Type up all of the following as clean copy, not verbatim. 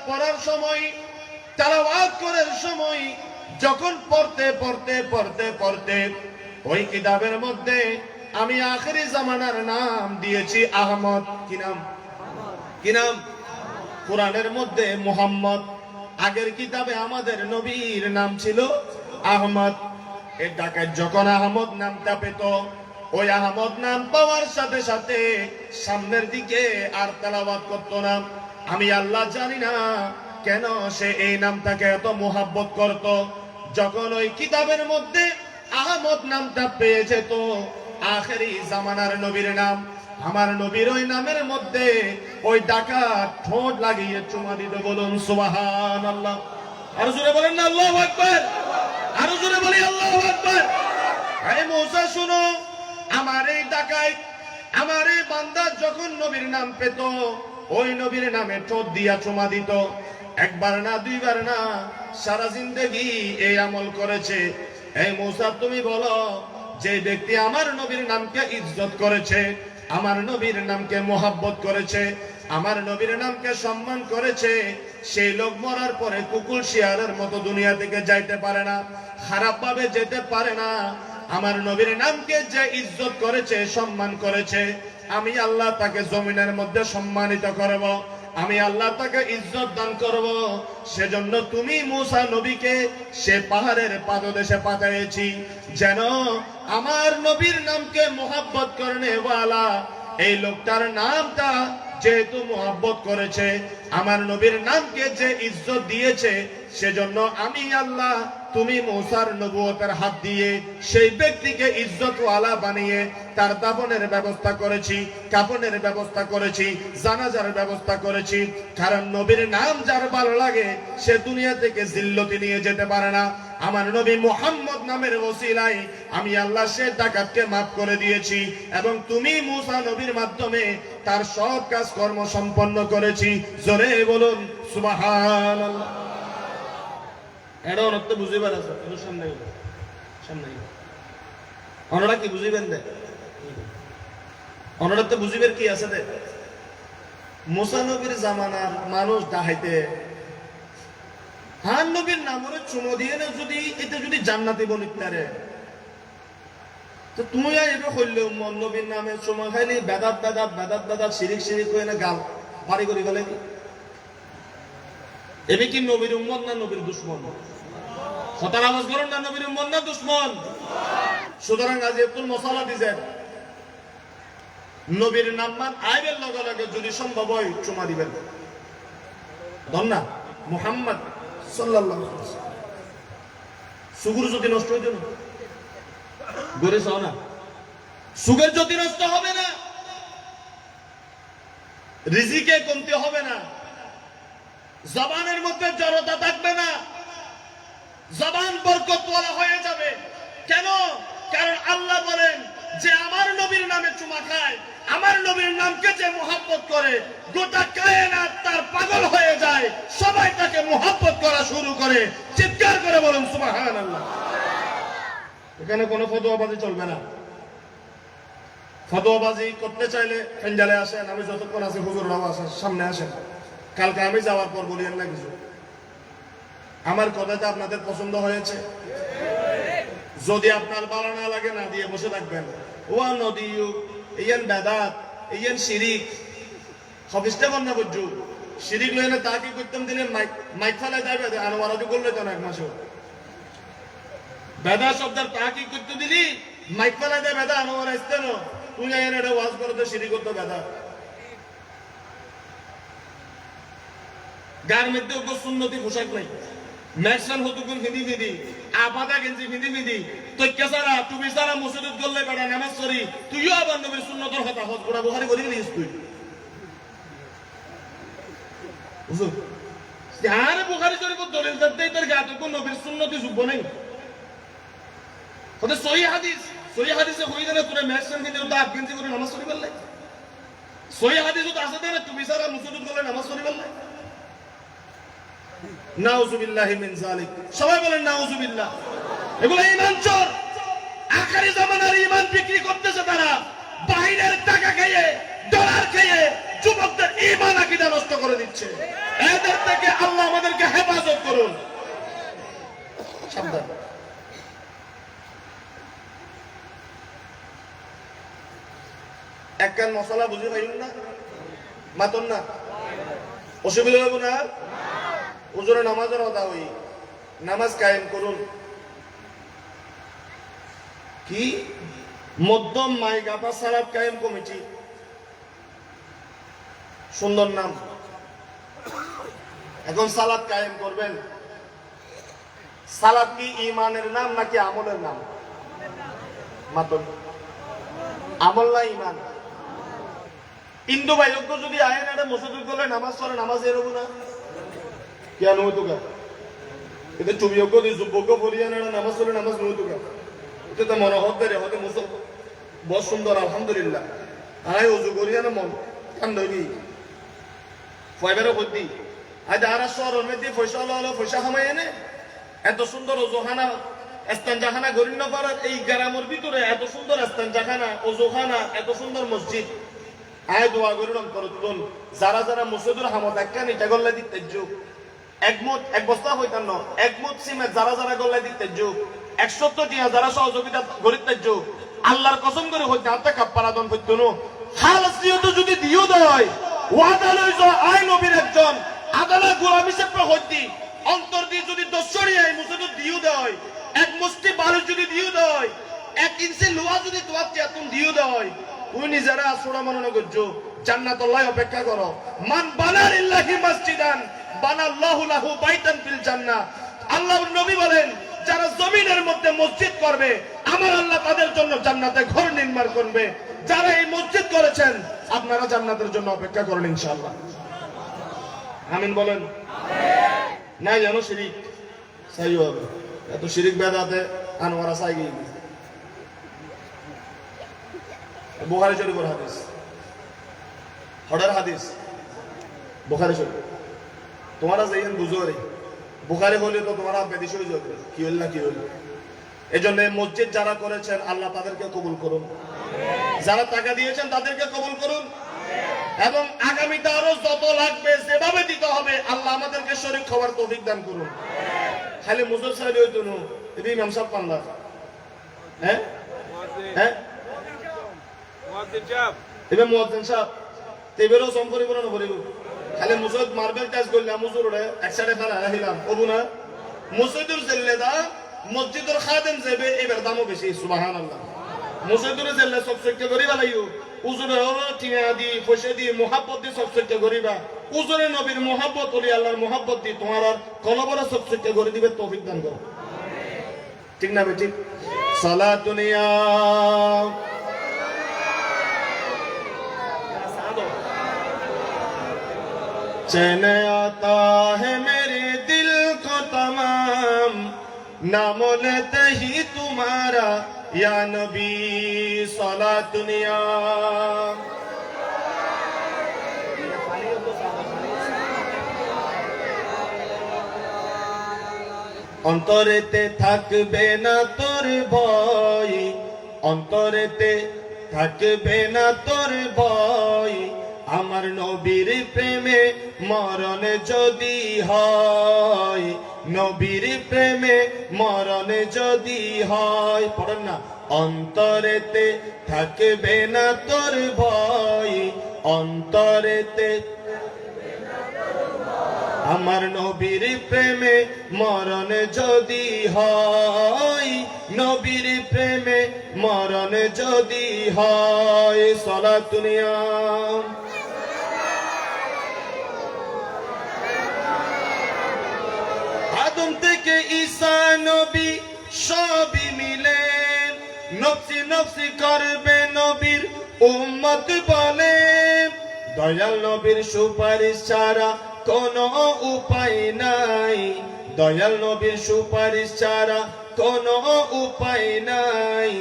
পড়ার সময়, তেলাওয়াত করার সময় যখন পড়তে পড়তে পড়তে পড়তে ওই কিতাবের মধ্যে আমি আখেরি জামানার নাম দিয়েছি আহমদ। কি নাম? কি নাম? কোরআনের মধ্যে মুহাম্মদ, আগের কিতাবে আমাদের নবীর নাম ছিল আহমদ। এর ডাকে যখন আহমদ নামটা পেত, ওই আহমদ নাম পাওয়ার সাথে সাথে সামনের দিকে আর তেলাওয়াত করতো না। আমি আল্লাহ জানি না কেন সে এই নামটাকে এত মোহাব্বত করত। যখন ওই কিতাবের মধ্যে আহমদ নামটা পেয়ে যেত, আখেরি জামানার নবীর নাম, আমার নবীর ওই নামের মধ্যে ওই ডাকা ঠোঁট লাগিয়ে চুমা দিতে। বলুন সুবহানাল্লাহ। আরো জোরে বলেন না আল্লাহু আকবার। আরো জোরে বলি আল্লাহু আকবার। আরে মুসা শুনো, আমার এই ডাকায় আমার এই বান্দা যখন নবীর নাম পেত, ওই নবীর নামে ঠোঁট দিয়া চুমা দিত। একবার না, দুইবার না, সারা জিন্দেগি এই আমল করেছে। এই মুসা তুমি বলো, যে ব্যক্তি আমার নবীর নামকে ইজ্জত করেছে, আমার নবীর নামকে মোহাব্বত করেছে, আমার নবীর নামকে সম্মান করেছে, সেই লোক মরার পরে কুকুর শিয়ালের মতো দুনিয়া থেকে যাইতে পারে না, খারাপ ভাবে যেতে পারে না। আমার নবীর নামকে যে ইজ্জত করেছে, সম্মান করেছে, আমি আল্লাহ তাকে জমিনের মধ্যে সম্মানিত করব, আমি আল্লাহ তাকে ইজ্জত দান করব। সেজন্য তুমি মুসা নবীকে সে পাহাড়ের পাদদেশে পাঠাইছি, যেন আমার নবীর নামকে মোহাব্বত করনে ওয়ালা এই লোকটার নামটা যেহেতু মোহাব্বত করেছে, আমার নবীর নামকে যে ইজ্জত দিয়েছে, সেজন্য আমি আল্লাহ তুমি মুসার নবুয়তের হাত দিয়ে সেই ব্যক্তিকে ইজ্জতওয়ালা বানিয়ে তার দাফনের ব্যবস্থা করেছি, কাফনের ব্যবস্থা করেছি, জানাজার ব্যবস্থা করেছি। কারণ নবীর নাম যার ভালো লাগে সে দুনিয়া থেকে জিল্লতি নিয়ে যেতে পারে না। আমার নবী মুহাম্মদ নামের ওসিলায় আমি আল্লাহ সে ডাকাতকে মাফ করে দিয়েছি, এবং তুমি মুসা নবীর মাধ্যমে তার সব কাজ কর্ম সম্পন্ন করেছি। জোরে বলুন সুবহানাল্লাহ। এটা অনেক তো বুঝিবার আছে, সামনে সামনে অনরা কি বুঝিবেন দে, অনরা তো বুঝিবের কি আছে দে। মুসা নবীর জামানার মানুষ ডাহাইতে হান নবীর নামরে চুমো দিয়ে না, যদি এটা যদি জান্নাতি বনিতারে, তো তুমি এটা করলেও মন নবীর নামে চুমো খাইলি বেদাত বেদাত বেদাত বেদাত শিরিক শিরিক হয়ে না গাল বাড়ি করে গেলে এবে কি নবীর উম্মত না নবীর দুশ্মন? কথার আওয়াজ করেন না, নবীর উম্মত না দুশ্মন? সুতরাং আজ একটু মশালা দিছেন, নবীর নাম মান আইবের লগে লগে যদি সম্ভব হয় চুমা দিবেন। ধন্যা মুহাম্মদ সাল্লাল্লাহু আলাইহি ওয়াসাল্লাম। সুগুর যদি নষ্ট হইতো না, গরে চাও না, সুগের যদি নষ্ট হবে না, রিজিকে কমতে হবে না, জবানের মধ্যে জড়তা থাকবে না, জবান বরকতওয়ালা হয়ে যাবে। কেন? কারণ আল্লাহ বলেন যে আমার নবীর নামে চুমা খায়, আমার নবীর নামকে যে মুহাব্বত করে, গোটা কায়নাত তার পাগল হয়ে যায়, সবাই তাকে মুহাব্বত করা শুরু করে। চিৎকার করে বলুন সুবহানাল্লাহ। এখানে কোনো ফতোয়াবাজি চলবে না। ফতোয়াবাজি করতে চাইলে ফেঞ্জালে আসেন, আমি যতক্ষণ আছি হুজুররাও আসেন, সামনে আসেন। কালকে আমি যাওয়ার পর বলিয়েন না কিছু। আমার কথাটা আপনাদের পছন্দ হয়েছে? যদি আপনার ভালো না লাগে না দিয়ে বসে থাকবেন। ওয়া নদিয়ু ইয়ান বেদাত ইয়ান শিরিক হবিসটা বন্না বুঝু শিরিক লইনে তা কি করতাম দিনে মাইক ফালাই যাবে আনোয়ারাদি করলে তো না এক মাসে বেদা শব্দের তা কি করতে দিলি মাইক ফালাই দেয় বেদা আনোয়ার আসতে না, তুই এনে এটা ওয়াজ করতে শিরিক করতে বেদা। গার মধ্যে ওকে সুন্নতি পোশাক নাই, ম্যাকসান হতুকুন ফিদি ফিদি, আপাদা গেঞ্জি ফিদি ফিদি, তুই কেসারা তুমি সারা মসজিদ করলে বেড়া নামাজ করি, তুইও আবার নবীর সুন্নতর কথা হজ করা বুখারী করি গেলিস তুই। বুঝুন আরে বুখারী শরীফ দলিল করতেই তোর গাতে কোন নবীর সুন্নতি যুগ নাই। ওদের সহিহ হাদিসে হই না তোরা ম্যাকসান ফিদি তো আপ গেঞ্জি করে নামাজ করি বললে, সহিহ হাদিস তো আছে না তুমি সারা মসজিদ করলে নামাজ করি বললে। নাউজুবিল্লাহি মিন যালিক, সবাই বলেন নাউজুবিল্লাহ। এগুলো ঈমান চোর, আখেরি জামানার ঈমান বিক্রি করতেছে তারা, বাইরের টাকা খেয়ে ডলার খেয়ে যুবকদের ঈমান আকীদা নষ্ট করে দিচ্ছে। দিচ্ছে, এদের থেকে আল্লাহ আমাদেরকে হেফাজত করুন। সাবধান। এক কান মশলা বুঝে পাইল না, মাতন না, অসুবিধা হইব না। ওজোরে নামাজের কথা হই, নামাজ কায়েম করুন। কি মধ্যম মাই গাফা সালাত কায়েম কমিটি, সুন্দর নাম। এখন সালাত কায়েম করবেন। সালাত কি ইমানের নাম নাকি আমলের নাম? মাতন আমল না ইমান? ইন্দু ভাইজ্ঞ যদি আয়েন একটা মসজিদ করলে নামাজ পড়ে, নামাজ এরব না কেন হইতো গা? কিন্তু চুবিয়োগ্য যুবজ্ঞ বলিয়ান একটা নামাজ পড়ে, নামাজ নইতো গা? এটা তো মনোহর দেরে হতে মুসল বহুত সুন্দর, আলহামদুলিল্লাহ। আয় অজু করিয়া না মন কান্দনি ফয়বারও করতি। আজ আর শহরের মধ্যে পয়সা হলো, পয়সা কামাই এনে এত সুন্দর অজুখানা এস্তানজাখানা গরিব না পারার, এই গ্রামের ভিতরে এত সুন্দর এস্তানজাখানা অজুখানা, এত সুন্দর মসজিদ। আয় দোয়া করি অন্তর তুলুন, যারা যারা মসজিদুর হামত একটা নিটা গল্লা দিতে যুগ একমত, এক বস্তা হইতাম না একমত সিমেন্ট যারা যারা গল্লা দিতে যুগ 170 টিয়া যারা সহযোগিতা গরিতে যুগ আল্লাহর কসম করে হইতে হাতে কাপ্পারাদন করতো না। খালাসিয়ত যদি দিও দেয় ওয়াদা লইছ আই নবীর একজন আদালত গোলাম হিসেবে হইতি অন্তর দিয়ে যদি দশরি আই মুসিদ দিও দেয়, এক মুষ্টি বালু যদি দিও দেয়, 1 ইঞ্চি লোহা যদি তোমার চেতন দিও দেয়, তুই নিজেরা আসুরা মনে করছো জান্নাতুল্লাহ অপেক্ষা করো। মান বানা লিল্লাহি মসজিদান বানাল্লাহু লাহু বাইতান ফিল জান্নাহ। আল্লাহর নবী বলেন, যারা জমিনের মধ্যে মসজিদ করবে আমার আল্লাহ তাদের জন্য জান্নাতে ঘর নির্মাণ করবে। যারা এই মসজিদ করেছেন আপনারা জান্নাতের জন্য অপেক্ষা করেন ইনশাআল্লাহ। আমিন বলেন। না জানো শিরিক সাই হবে, এত শিরিক বেদাতে আনোয়ারা সাই গিয়ে বুখারী শরীফের হাদিস, হড়ার হাদিস বুখারী শরীফ। তোমরা যাইয়েন বুঝো রে বুখারী হলে তো তোমরা বেদিশ হয়ে যাবে, কি হল না কি হল। এই জন্য মসজিদ যারা করেছেন আল্লাহ তাদেরকে কবুল করুন, যারা টাকা দিয়েছেন তাদেরকে কবুল করুন, এবং আগামীতে আরো যত লাগবে যেভাবে দিতে হবে আল্লাহ আমাদেরকে শরীক খাওয়ার তৌফিক দান করুন। খালি মুসল সাহেব হইতো না, এটা ইমাম সাহেব পান্ডা, হ্যাঁ হ্যাঁ এবার মুয়াজ্জিন সাহেব তেবেরও সম করিব না করিব। খালি মুসদ মার্বেল কাজ করলাম মুজুরে এক সাইডে খানা রাখিলাম ওবু না মসজিদুর জেল্লেদা মসজিদুর খাদেম যাবে এবার দামও বেশি। সুবহানাল্লাহ। মসজিদুরে জেল্লে সব সত্য করিবা লাগিও, উজুরে টিয়া দি পয়সা দিয়ে মোহাব্বত দিয়ে সব সত্য করিবা। উজুরে নবীর মোহাব্বত হলি আল্লাহর মোহাব্বত দিয়ে তোমার আর কলবরে সব সত্য করে দিবে, তৌফিক দান করো। ঠিক না ঠিক? সালাতুন ইয়া चैन आता है मेरे दिल को तमाम, नाम लेते ही तुम्हारा या नबी सलातुन या। অন্তরেতে থাকবে না তোর ভয়, অন্তরেতে থাকবে না তোর ভয়, আমার নবীর প্রেমে মরণ যদি হয়, নবীর প্রেমে মরণ যদি হয়। পড়েন না, অন্তরেতে থাকবে না তোর ভয়, অন্তরেতে আমার নবীর প্রেমে মরণ যদি হয়, নবীর প্রেমে মরণ যদি হয়। সালাতুন ইয়া আদম থেকে ঈসা নবী সবই মিলে নফসি নফসি করবে নবীর উম্মত বলে। দয়াল নবীর সুপারিশ ছাড়া কোনো উপায় নাই, দয়াল নবীর সুপারিশ ছাড়া কোনো উপায় নাই।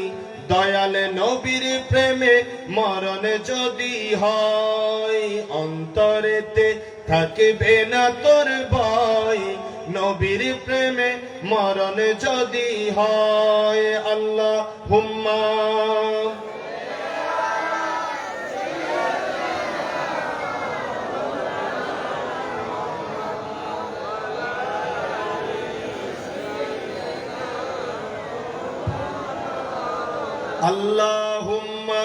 দয়াল নবীর প্রেমে মরণ যদি হয়, অন্তরেতে থাকবে না তোর ভয়, নবীর প্রেমে মরণ যদি হয়। আল্লাহুম্মা আল্লাহুম্মা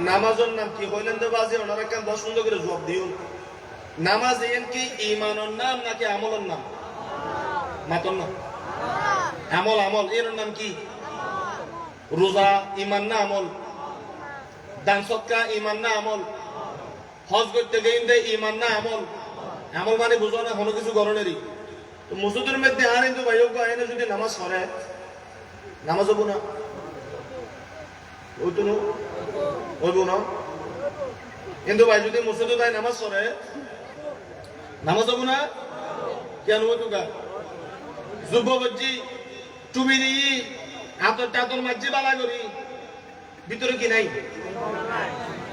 নামাজের নাম কি হইলেন তো বাজে ওনারা কেন দশ সুন্দর করে জবাব দিও নামাজ এন কি ইমানের নাম নাকি আমলের নাম মাতর নাম আমল আমল এর নাম কি রোজা ইমান না আমল দান সৎকা ইমান না আমল হজ করতে গেইন ইমান না আমল আমল মানে বুঝো না কোনো কিছু গরনেরই তো মসজিদের মধ্যে আনেন তো ভাই আইনে যদি নামাজ পড়ে নামাজ হবো না ওই তো হইব না কিন্তু ভাই যদি মসজিদে ভাই নামাজ পড়ে নামাজ হবো না কেন হইতো গা যুববজ্জি টুবি দিই হাতর টাতর মাঝে বালা করি ভিতরে কি নাই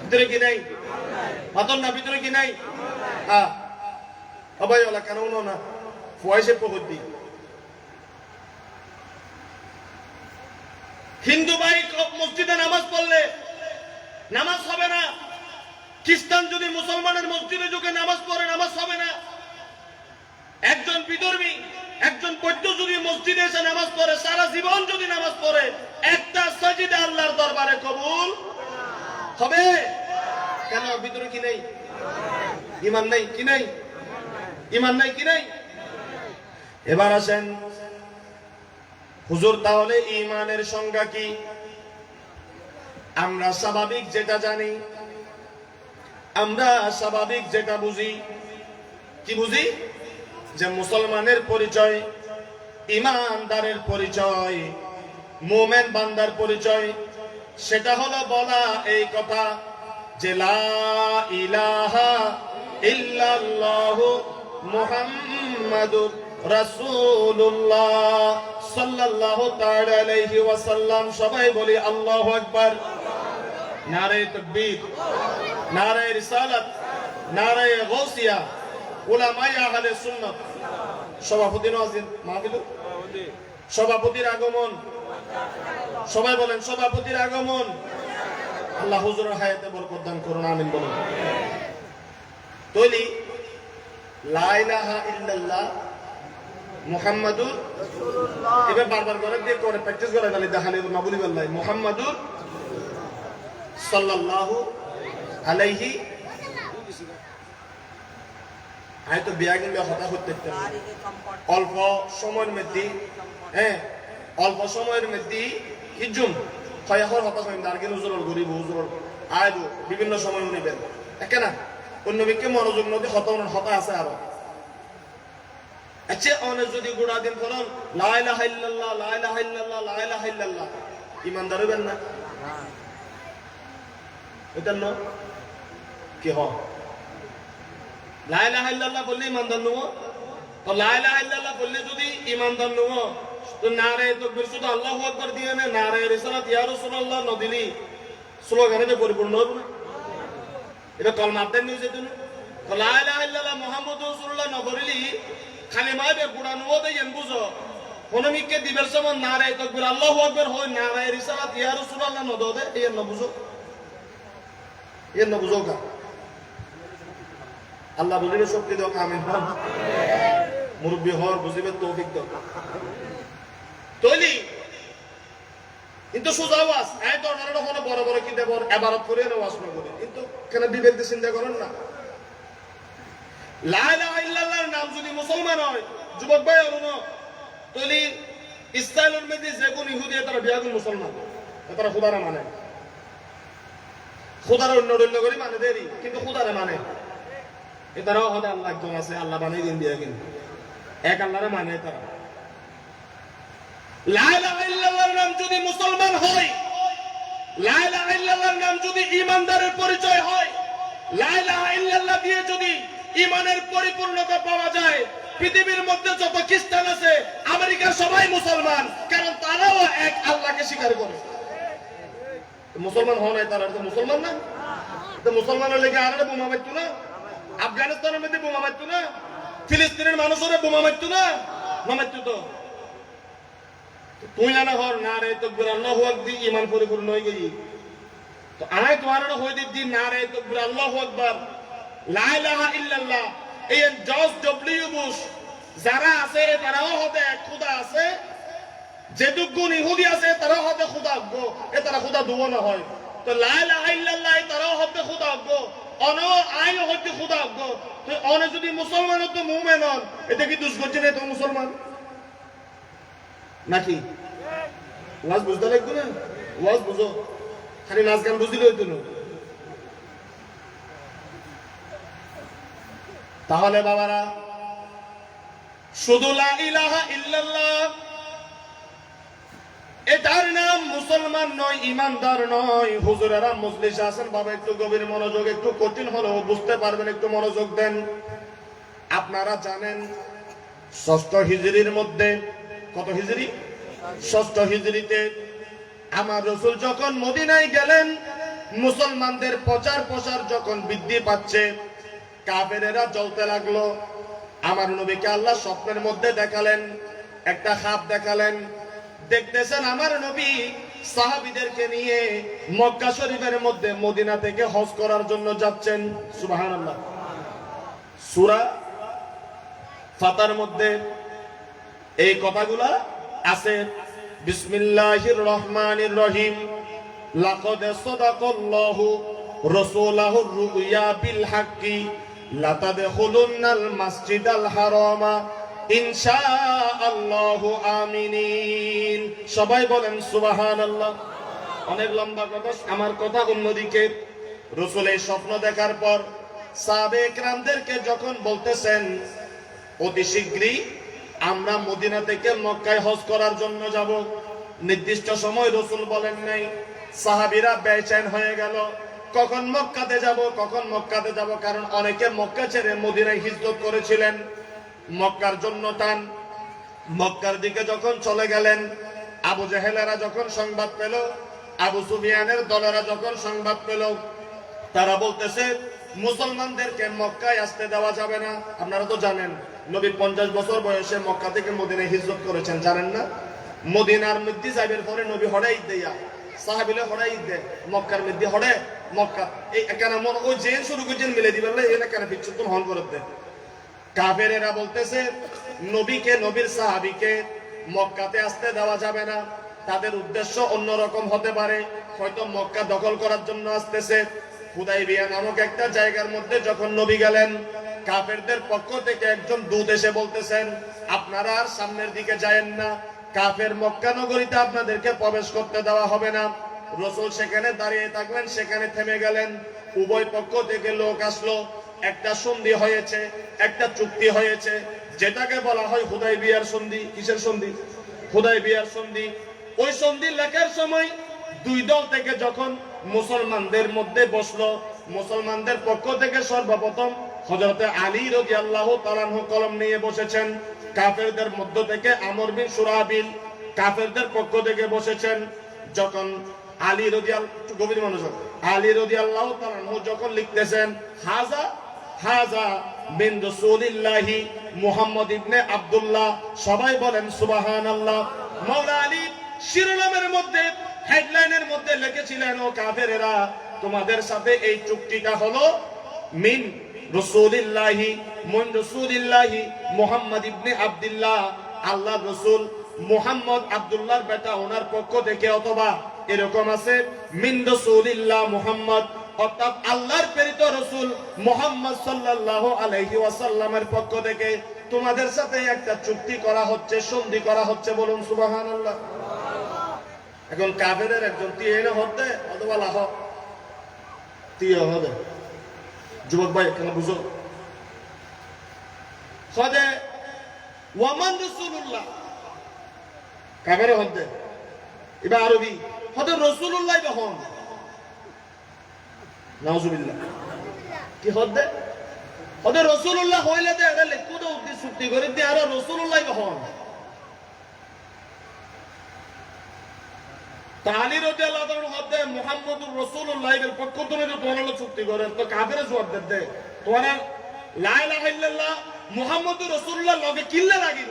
ভিতরে কি নাই হাতর না ভিতরে কি নাই হ্যাঁ অবাই ওলা কেন না ফুয়াইছে প্রগতি হিন্দু ভাই মসজিদে নামাজ পড়লে নামাজ হবে না খ্রিস্টান যদি মুসলমানের মসজিদে যুগে নামাজ পড়ে নামাজ হবে না একজন বিধর্মী একজন বৈদ্য যদি মসজিদে এসে নামাজ পড়ে সারা জীবন যদি নামাজ পড়ে একটা সাজদা আল্লাহর দরবারে কবুল হবে কেন ভিতরে কি নাই ঈমান নাই কি নাই ঈমান নাই কি নাই এবার আসেন হুজুর তাহলে ঈমানের সংজ্ঞা কি আমরা স্বাভাবিক যেটা জানি আমরা স্বাভাবিক যেটা বুঝি কি বুঝি যে মুসলমানের পরিচয় ঈমানদারের পরিচয় মুমিন বান্দার পরিচয় সেটা হলো বলা এই কথা যে লা ইলাহা ইল্লাল্লাহু মুহাম্মাদুর রাসূলুল্লাহ সাল্লাল্লাহু তাআলা আলাইহি ওয়াসাল্লাম সবাই বলি আল্লাহু আকবার নারে তাকবীর নারে রিসালাত নারে গাউসিয়া উলামায়ে আহলে সুন্নাত সভাপতি নওয়াজিন মাহফিল সভাপতির আগমন সবাই বলেন সভাপতির আগমন আল্লাহ হুজুরের হায়াতে বরকত দান করুন আমিন বলুন তৈলি লা ইলাহা ইল্লাল্লাহ মুহাম্মাদুর রাসূলুল্লাহ এবার বারবার করে দিয়ে করে প্র্যাকটিস করে তাহলে দেখালে না বলি বললাই মুহাম্মাদুর সাল্লাল্লাহু আলাইহি হয়তো বিয়া কিনলে হঠাৎ করতে অল্প সময়ের মধ্যে হ্যাঁ অল্প সময়ের মধ্যে হিজুম খয়াখর হতাশ হইন আর কিন্তু হুজুর গরিব হুজুর আইব বিভিন্ন সময় উনিবেন একে না অন্য ব্যক্তি মনোযোগ নদী হতা আছে আরো আচ্ছা অনেক যদি গোড়া দিন ফলন লা ইলাহা ইল্লাল্লাহ লা ইলাহা ইল্লাল্লাহ লা ইলাহা ইল্লাল্লাহ ইমানদার হবেন না এটা না কি হয় লা ইলাহা ইল্লাল্লাহ বললে ইমানদার নও তো লা ইলাহা ইল্লাল্লাহ বললে যদি ইমানদার নও তো নারে তাকবীর শুধু আল্লাহু আকবার দিয়ে না নারে রিসালাত ইয়া রাসূলুল্লাহ ন দিলি স্লোগানে পরিপূর্ণ হবে না এটা কলমা দেন নিয়ে যেত না তো লা ইলাহা ইল্লাল্লাহ মুহাম্মাদুর রাসূলুল্লাহ ন বললি কালিমায় বে পুরান ও দেন বুঝো কোনমিকে দিবের সময় নারে তাকবীর আল্লাহু আকবার হয় নারে রিসালাত ইয়া রাসূলুল্লাহ ন দে এই ন বুঝো এই ন বুঝো কা আল্লাহ বুঝিবে শক্তি দাও আমিন মুরব্বী হওয়ার বুঝিবে তৌফিক দাও তৈলি কিন্তু সোজা ওয়াজ এই তো ওনারা কোনো বড় বড় কি দেব ইবাদত করে না ওয়াজ করে কিন্তু কেন বিবেক দিয়ে চিন্তা করেন না লা ইলাহা ইল্লাল্লাহর নাম যদি মুসলমান হয় যুবক ভাই অনুন তৈলি ইসরায়েলের মধ্যে যে কোন ইহুদি তারা বিয়াগুন মুসলমান তারা খোদারা মানে খোদারা অন্য অন্য করে মানে দেরি কিন্তু খোদারে মানে এটারাও হয়তো আল্লাহ একজন আছে আল্লাহ বানিয়ে দিন দিয়ে কিন্তু এক আল্লাহরে মানে তারা লা ইলাহা ইল্লাল্লাহর নাম যদি মুসলমান হয় লা ইলাহা ইল্লাল্লাহর নাম যদি ঈমানদারের পরিচয় হয় লা ইলাহা ইল্লাল্লাহ দিয়ে যদি ঈমানের পরিপূর্ণতা পাওয়া যায় পৃথিবীর মধ্যে যত খ্রিস্টান আছে আমেরিকার সবাই মুসলমান কারণ তারাও এক আল্লাহকে স্বীকার করে মুসলমান হয় নাই তারা তো মুসলমান না তো মুসলমানের লেগে আর বোমা মারতো না আফগানিস্তানের মধ্যে বোমা মারতো না ফিলিস্তিনের মানুষেরা বোমা মারতো না মারতো তো তুই জানা হর না রে তকবীর আল্লাহু আকবার ঈমান পরিপূর্ণ হয়ে গই তো আয় তোমার হয়ে দিদি না রে তকবীর আল্লাহু আকবার লা ইলাহা ইল্লাল্লাহ এই জর্জ ডব্লিউ বুশ যারা আছে তারাও হবে খোদা আছে যেটুকুন ইহুদি আছে তারাও হবে খোদা গো এ তারা খোদা দুও না হয় তো লা ইলাহা ইল্লাল্লাহ তারাও হবে খোদা গো অন আয় হবে খোদা গো তো অন যদি মুসলমান তো মুমিন হন এটা কি দুষ করছে না তো মুসলমান নাকি ওয়াজ বুঝতে লাগবে না ওয়াজ বুঝো খালি নাচ গান বুঝলে হইতো না তাহলে বাবারা শুধু লা ইলাহা ইল্লাল্লাহ এটার নাম মুসলমান নয় ইমানদার নয় হুজুরেরা মজলিসে আছেন বাবা একটু গভীর মনোযোগ একটু কঠিন হলেও বুঝতে পারবেন একটু মনোযোগ দেন আপনারা জানেন ষষ্ঠ হিজরির মধ্যে কত হিজরি ষষ্ঠ হিজরিতে আমার রাসূল যখন মদিনায় গেলেন মুসলমানদের প্রচার প্রসার যখন বৃদ্ধি পাচ্ছে কাফেরেরা জ্বলতে লাগলো আমার নবীকে আল্লাহ স্বপ্নের মধ্যে দেখালেন একটা খাপ দেখালেন দেখতেছেন আমার নবী সাহাবীদেরকে নিয়ে মক্কা শরীফের মধ্যে মদিনা থেকে হজ করার জন্য যাচ্ছেন সুবহানাল্লাহ সূরা ফাতার মধ্যে এই কথাগুলা আছে বিসমিল্লাহির রহমানির রহিম লাকাদ সাদাকাল্লাহু রাসূলাহুর রুয়া বিল হাক্কি লাতাদখুলুন্নাল মাসজিদাল হারামা ইনশাআল্লাহু আমিনিন সবাই বলেন সুবহানাল্লাহ অনেক লম্বা কথা আমার কথা অন্যদিকে রাসূলের স্বপ্ন দেখার পর সাহাবায়ে কেরামদেরকে যখন বলতেছেন অতি শীঘ্রই আমরা মদিনা থেকে মক্কায় হজ করার জন্য যাব নির্দিষ্ট সময় রাসূল বলেন নাই সাহাবীরা বেচैन হয়ে গেল কখন মক্কাতে যাব কারণ অনেকে মক্কা ছেড়ে মদিনায় হিজরত করেছিলেন মক্কার জন্য টান মক্কার দিকে যখন চলে গেলেন আবু জাহেলেরা যখন সংবাদ পেল আবু সুফিয়ানের দলেরা যখন সংবাদ পেল তারা বলতেছে মুসলমানদেরকে মক্কায় আসতে দেওয়া যাবে না আপনারা তো জানেন নবী 50 বছর বয়সে মক্কা থেকে মদিনায় হিজরত করেছেন জানেন না মদিনার মধ্যে যাবের পরে নবী হড়াই দেয়া সাহাবীলে হড়াই দে মক্কার মধ্যে হড়ে মক্কা এই এখানে মন ওই জেন শুরু করছেন মিলে দিবেন না এটা কেন বিচ্ছুত হন করে দে কাফেরেরা বলতেছে নবীকে নবীর সাহাবীকে মক্কাতে আসতে দেওয়া যাবে না তাদের উদ্দেশ্য অন্যরকম হতে পারে হয়তো মক্কা দখল করার জন্য আসতেছে হুদাইবিয়া নামক একটা জায়গার মধ্যে যখন নবী গেলেন কাফেরদের পক্ষ থেকে একজন দূত এসে বলতেছেন আপনারা আর সামনের দিকে যায়েন না কাফের মক্কা নগরীতে আপনাদেরকে প্রবেশ করতে দেওয়া হবে না রাসূল সেখানে দাঁড়িয়ে থাকলেন সেখানে থেমে গেলেন উভয় পক্ষ থেকে লোক আসলো একটা সন্ধি হয়েছে একটা চুক্তি হয়েছে যেটাকে বলা হয় হুদাইবিয়ার সন্ধি কিসের সন্ধি হুদাইবিয়ার সন্ধি ওই সন্ধি লেখার সময় দুই দল থেকে যখন মুসলমানদের মধ্যে বসলো মুসলমানদের পক্ষ থেকে সর্বপ্রথম হযরত আলী রাদিয়াল্লাহু তাআলা আনহু কলম নিয়ে বসেছেন কাফেরদের মধ্য থেকে আমর বিন সুরাবিল কাফেরদের পক্ষ থেকে বসেছেন যখন আলী রাদিয়াল্লাহু গভীর মনোযোগ আলী রাদিয়াল্লাহু তাআলা আনহু যখন লিখতেছেন হাজা বিন রাসূলিল্লাহি মুহাম্মদ ইবনে আব্দুল্লাহ সবাই বলেন সুবহানাল্লাহ মাওলা আলী শিরোনামের মধ্যে হেডলাইনের মধ্যে লিখেছিলেন ও কাফেরেরা তোমাদের সাথে এই চুক্তিটা হলো মিন রাসূলিল্লাহি মুহাম্মদ ইবনে আব্দুল্লাহ আল্লাহর রাসূল মুহাম্মদ আব্দুল্লাহর বেটা ওনার পক্ষ থেকে অথবা এরকম আছে মিন রাসূলিল্লাহ মুহাম্মদ অর্থাৎ আল্লাহর প্রেরিত রাসূল মুহাম্মদ সাল্লাল্লাহু আলাইহি ওয়াসাল্লামের পক্ষ থেকে তোমাদের সাথে একটা চুক্তি করা হচ্ছে সন্ধি করা হচ্ছে বলুন সুবহানাল্লাহ এখন কাফেরের একজন তিয়েনা হতে অথবা লাহ তিয় হবে যুবক ভাই কেন বুঝো খদে ওয়ামান রাসূলুল্লাহ কাফের হতে এবার আরবি হতে রাসূলুল্লাহ বহন নাউজুবিল্লাহ কি হতে হতে রাসূলুল্লাহ হইলে দে এটা লেখু তো উদ্দেশ্য চুক্তি করে দে আর রাসূলুল্লাহ বহন তাআলী রাদিয়াল্লাহু তাআলা হতে মুহাম্মদুর রাসূলুল্লাহ এর পক্ষ থেকে তো তোমরা চুক্তি করেন তো কাফের জবাব দে তোমরা লা ইলাহা ইল্লাল্লাহ মুহাম্মদুর রাসূলুল্লাহ লগে কিল্লা লাগিল